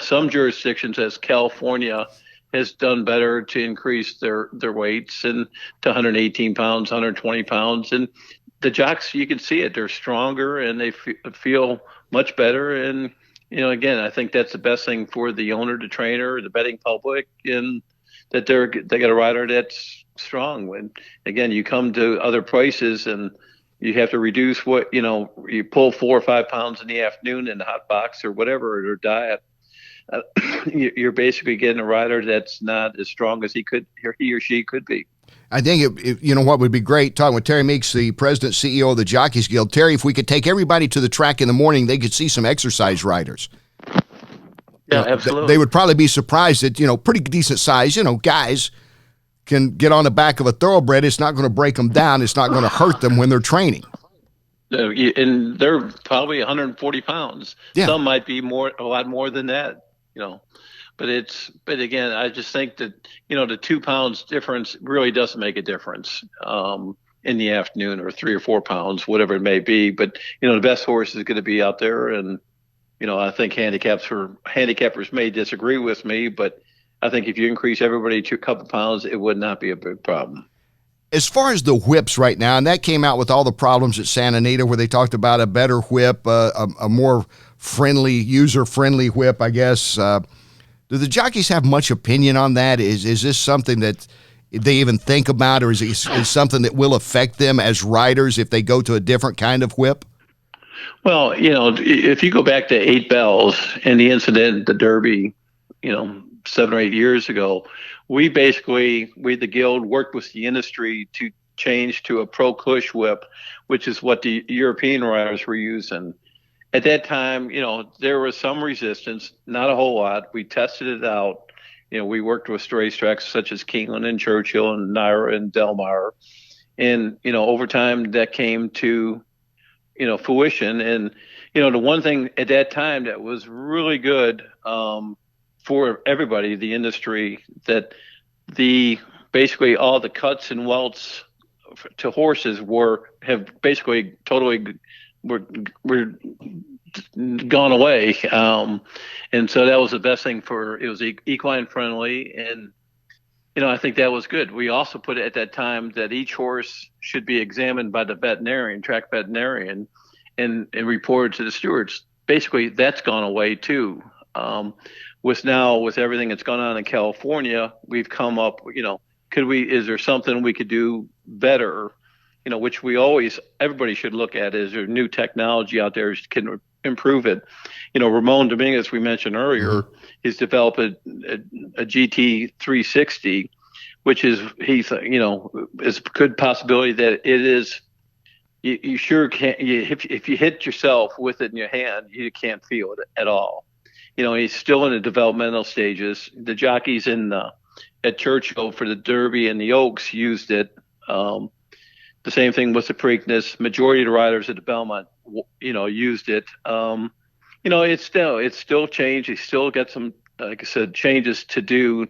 Some jurisdictions, as California, has done better to increase their weights and to 118 pounds, 120 pounds. And the jocks, you can see it. They're stronger and they feel much better. And, again, I think that's the best thing for the owner, the trainer, the betting public, and that they got a rider that's strong. When, again, you come to other places and you have to reduce what, you pull 4 or 5 pounds in the afternoon in the hot box or whatever, or diet. You're basically getting a rider that's not as strong as he or she could be. I think, what would be great, talking with Terry Meeks, the president, CEO of the Jockeys Guild. Terry, if we could take everybody to the track in the morning, they could see some exercise riders. Yeah, absolutely. They would probably be surprised that, pretty decent size, guys can get on the back of a thoroughbred. It's not going to break them down. It's not going to hurt them when they're training. And they're probably 140 pounds. Yeah. Some might be a lot more than that, But again, I just think that, the 2 pounds difference really doesn't make a difference in the afternoon, or 3 or 4 pounds, whatever it may be. But, the best horse is going to be out there. And, I think handicappers may disagree with me, but I think if you increase everybody to a couple pounds, it would not be a big problem. As far as the whips right now, and that came out with all the problems at Santa Anita, where they talked about a better whip, a more user-friendly whip, I guess. Do the jockeys have much opinion on that? Is this something that they even think about, or is something that will affect them as riders if they go to a different kind of whip? Well, if you go back to 8 Bells and the incident at the Derby, 7 or 8 years ago, we the Guild worked with the industry to change to a Pro Cush whip, which is what the European riders were using. At that time, there was some resistance, not a whole lot. We tested it out. We worked with racetracks such as Keeneland and Churchill and Naira and Del Mar. And, over time that came to, fruition. And, the one thing at that time that was really good for everybody, the industry, that the basically all the cuts and welts to horses have basically totally were gone away. And so that was the best thing it was equine friendly. And, I think that was good. We also put it at that time that each horse should be examined by the track veterinarian, and reported to the stewards. Basically, that's gone away too. With everything that's gone on in California, we've come up, is there something we could do better? Which everybody should look at. Is there new technology out there that can improve it? Ramon Dominguez, we mentioned earlier, he's developed a GT 360, which is, is a good possibility that it is. You sure can't. If you hit yourself with it in your hand, you can't feel it at all. He's still in the developmental stages. The jockeys at Churchill for the Derby and the Oaks used it. The same thing with the Preakness. Majority of the riders at the Belmont, used it. It's still changed. He's still got some, like I said, changes to do.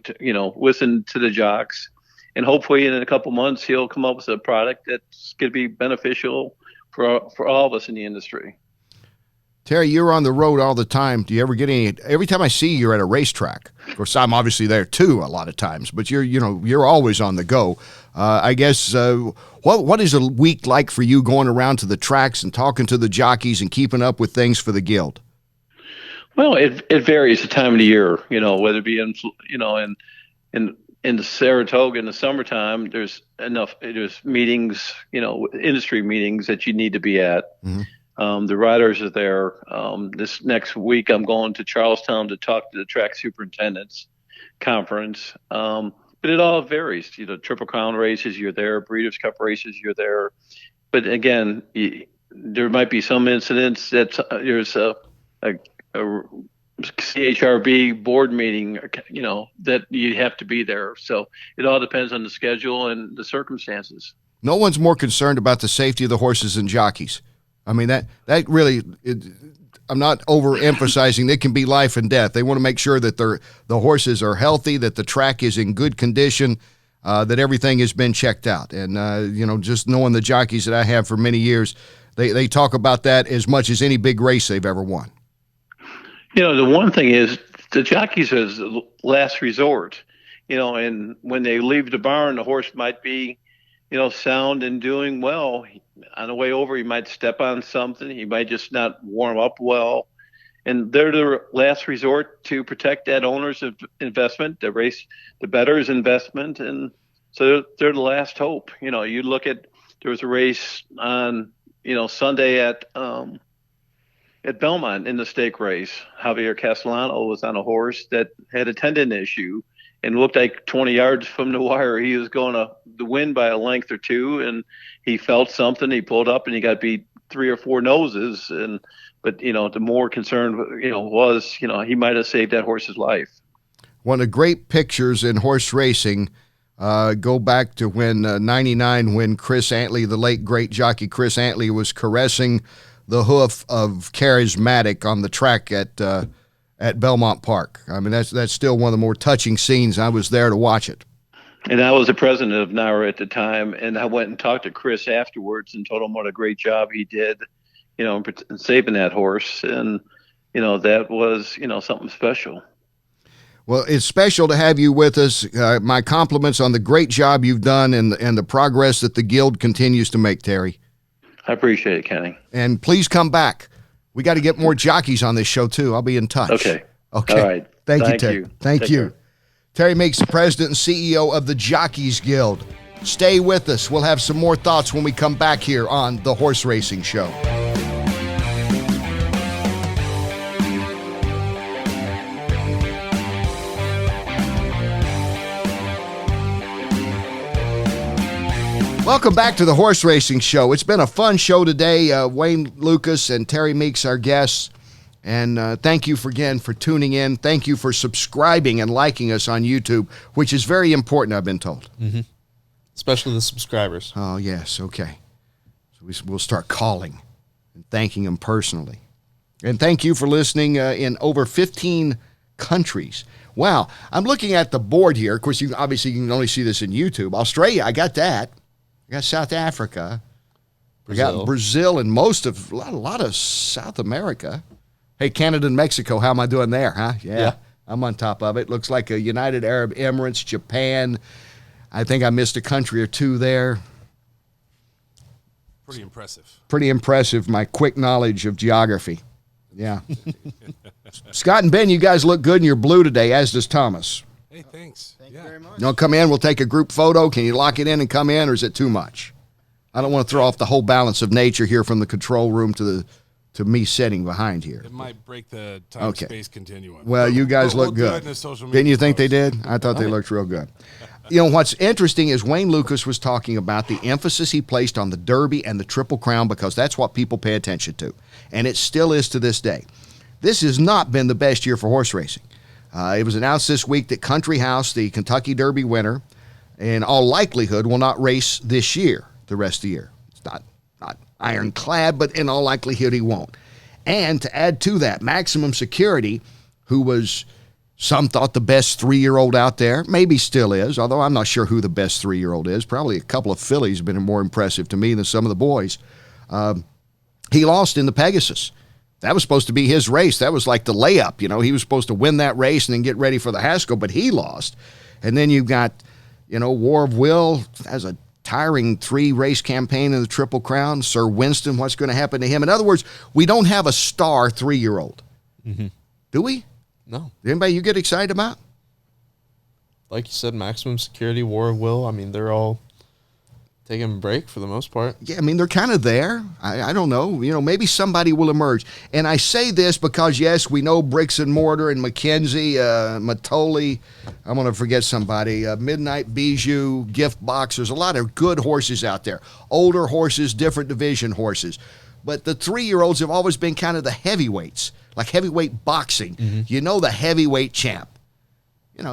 Listen to the jocks, and hopefully in a couple months he'll come up with a product that's going to be beneficial for all of us in the industry. Terry, you're on the road all the time. Do you ever get every time I see you, you're at a racetrack? Of course, I'm obviously there too a lot of times, but you're always on the go. I guess, what is a week like for you going around to the tracks and talking to the jockeys and keeping up with things for the Guild? Well, it varies the time of the year, whether it be in the Saratoga in the summertime, there's meetings, industry meetings that you need to be at. Mm-hmm. The riders are there. This next week, I'm going to Charlestown to talk to the track superintendents conference. But it all varies. Triple Crown races, you're there. Breeders' Cup races, you're there. But again, there might be some incidents that there's a CHRB board meeting, that you have to be there. So it all depends on the schedule and the circumstances. No one's more concerned about the safety of the horses than jockeys. I mean, that really, I'm not overemphasizing. It can be life and death. They want to make sure that the horses are healthy, that the track is in good condition, that everything has been checked out. And, just knowing the jockeys that I have for many years, they talk about that as much as any big race they've ever won. The one thing is the jockeys is the last resort, and when they leave the barn, the horse might be, sound and doing well. On the way over, he might step on something. He might just not warm up well. And they're the last resort to protect that owner's investment, the bettor's investment. And so they're the last hope. You look at, there was a race on, Sunday at Belmont in the stake race. Javier Castellano was on a horse that had a tendon issue and looked like 20 yards from the wire he was going to win by a length or two, and he felt something. He pulled up and he got beat 3 or 4 noses. But the more concern was he might have saved that horse's life. One of the great pictures in horse racing go back to when 99, when Chris Antley, the late great jockey Chris Antley, was caressing the hoof of Charismatic on the track at Belmont Park. I mean, that's still one of the more touching scenes. I was there to watch it. And I was the president of NARA at the time, and I went and talked to Chris afterwards and told him what a great job he did, in saving that horse. And, that was, something special. Well, it's special to have you with us. My compliments on the great job you've done and the progress that the Guild continues to make, Terry. I appreciate it, Kenny. And please come back. We got to get more jockeys on this show, too. I'll be in touch. Okay. All right. Thank you, Terry. Thank you. Care. Terry Meyocks, the president and CEO of the Jockeys Guild. Stay with us. We'll have some more thoughts when we come back here on The Horse Racing Show. Welcome back to the Horse Racing Show. It's been a fun show today. Wayne Lukas and Terry Meyocks, our guests. And thank you again for tuning in. Thank you for subscribing and liking us on YouTube, which is very important, I've been told. Mm-hmm. Especially the subscribers. Oh, yes. Okay. So we'll start calling and thanking them personally. And thank you for listening in over 15 countries. Wow. I'm looking at the board here. Of course, you can only see this in YouTube. Australia, I got that. I got South Africa. We got Brazil and a lot of South America. Hey, Canada and Mexico, how am I doing there, huh? Yeah. I'm on top of it. Looks like a United Arab Emirates, Japan. I think I missed a country or two there. Pretty impressive. Pretty impressive, my quick knowledge of geography. Yeah. Scott and Ben, you guys look good in your blue today, as does Thomas. Hey, thanks. Thank you very much. You want to come in? We'll take a group photo. Can you lock it in and come in, or is it too much? I don't want to throw off the whole balance of nature here from the control room to me sitting behind here. It might break the time-space continuum. Well, you guys look good. Didn't you think they did? I thought they looked real good. You know, what's interesting is Wayne Lukas was talking about the emphasis he placed on the Derby and the Triple Crown because that's what people pay attention to, and it still is to this day. This has not been the best year for horse racing. It was announced this week that Country House, the Kentucky Derby winner, in all likelihood will not race this year, the rest of the year. It's not ironclad, but in all likelihood he won't. And to add to that, Maximum Security, who was, some thought, the best 3-year-old out there, maybe still is, although I'm not sure who the best 3-year-old is. Probably a couple of fillies have been more impressive to me than some of the boys. He lost in the Pegasus. That was supposed to be his race. That was like the layup. You know, he was supposed to win that race and then get ready for the Haskell, but he lost. And then you've got, War of Will as a tiring 3-race campaign in the Triple Crown. Sir Winston, what's going to happen to him? In other words, we don't have a star 3-year-old. Mm-hmm. Do we? No. Anybody you get excited about? Like you said, Maximum Security, War of Will. I mean, they're all taking a break for the most part. Yeah, I mean, they're kind of there. I don't know. Maybe somebody will emerge. And I say this because, yes, we know Bricks and Mortar and McKenzie, Matoli. I'm going to forget somebody. Midnight Bijou, Gift Box. There's a lot of good horses out there. Older horses, different division horses. But the 3-year-olds have always been kind of the heavyweights, like heavyweight boxing. Mm-hmm. The heavyweight champ.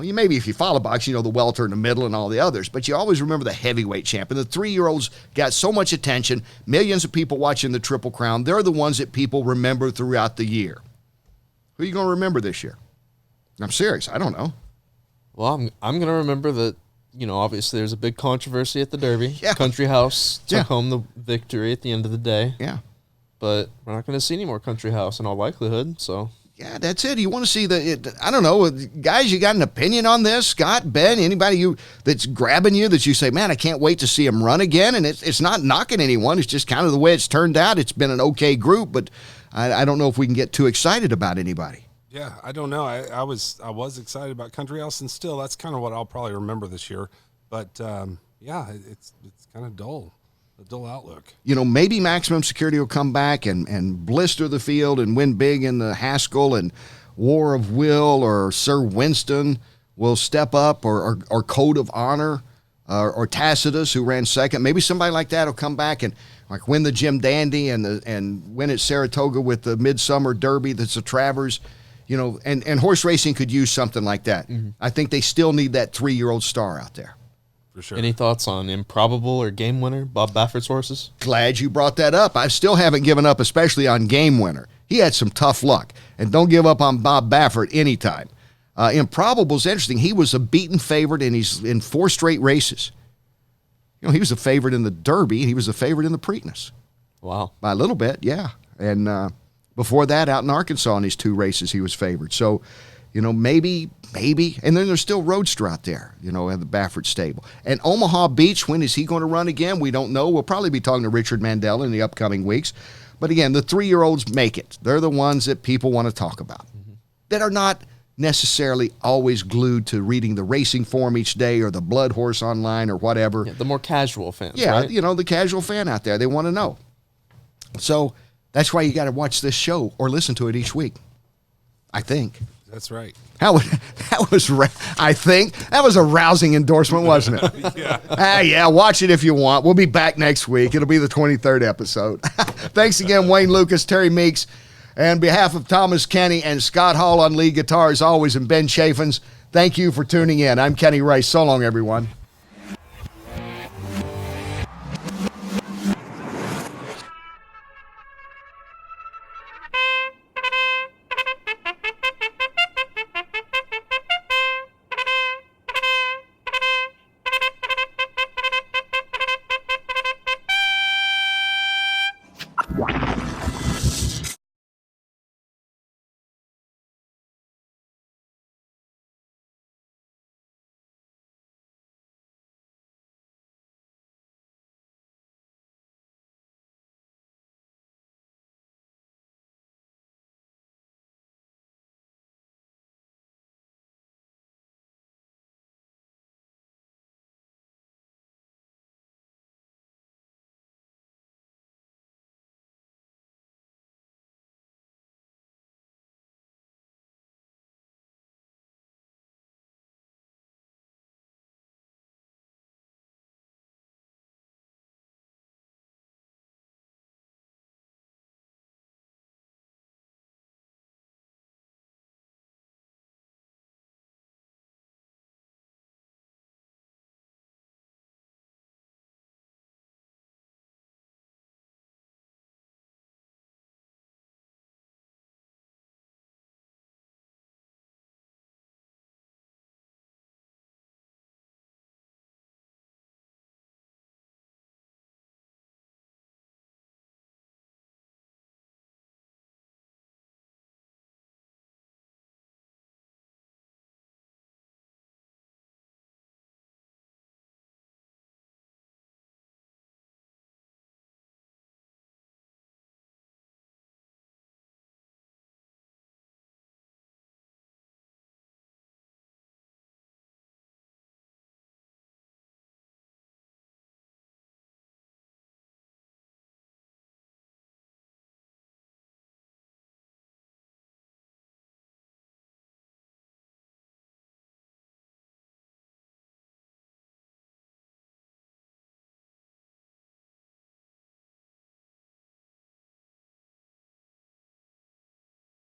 You maybe if you follow boxing, the welter in the middle and all the others, but you always remember the heavyweight champ. And the 3-year-olds got so much attention, millions of people watching the Triple Crown. They're the ones that people remember throughout the year. Who are you going to remember this year? I'm serious. I don't know. Well, I'm going to remember that, obviously there's a big controversy at the Derby. Yeah. Country House took home the victory at the end of the day. Yeah. But we're not going to see any more Country House in all likelihood, so... Yeah, that's it. You want to see I don't know, guys, you got an opinion on this? Scott, Ben, anybody that's grabbing you that you say, man, I can't wait to see him run again? And it's not knocking anyone. It's just kind of the way it's turned out. It's been an okay group, but I don't know if we can get too excited about anybody. Yeah, I don't know. I was excited about Country House, and still that's kind of what I'll probably remember this year. But, it's kind of dull. A dull outlook. Maybe Maximum Security will come back and blister the field and win big in the Haskell, and War of Will or Sir Winston will step up, or Code of Honor, or Tacitus, who ran second. Maybe somebody like that will come back and like win the Jim Dandy and win at Saratoga with the Midsummer Derby that's a Travers. And horse racing could use something like that. Mm-hmm. I think they still need that 3-year-old star out there. For sure. Any thoughts on Improbable or Game Winner, Bob Baffert's horses? Glad you brought that up. I still haven't given up, especially on Game Winner. He had some tough luck. And don't give up on Bob Baffert anytime. Improbable's interesting. He was a beaten favorite, and he's in 4 straight races. He was a favorite in the Derby, and he was a favorite in the Preakness. Wow. By a little bit, yeah. And before that, out in Arkansas in his 2 races, he was favored. So, maybe. And then there's still Roadster out there, at the Baffert stable. And Omaha Beach, when is he going to run again? We don't know. We'll probably be talking to Richard Mandel in the upcoming weeks. But again, the 3-year-olds make it. They're the ones that people want to talk about, that are not necessarily always glued to reading the racing form each day or the Blood Horse online or whatever. Yeah, the more casual fans, yeah, right? The casual fan out there. They want to know. So that's why you got to watch this show or listen to it each week, I think. That's right. I think that was a rousing endorsement, wasn't it? Yeah, watch it if you want. We'll be back next week. It'll be the 23rd episode. Thanks again, Wayne Lukas, Terry Meeks, and on behalf of Thomas Kenny and Scott Hall on lead guitar as always, and Ben Chaffins, thank you for tuning in. I'm Kenny Rice. So long, everyone.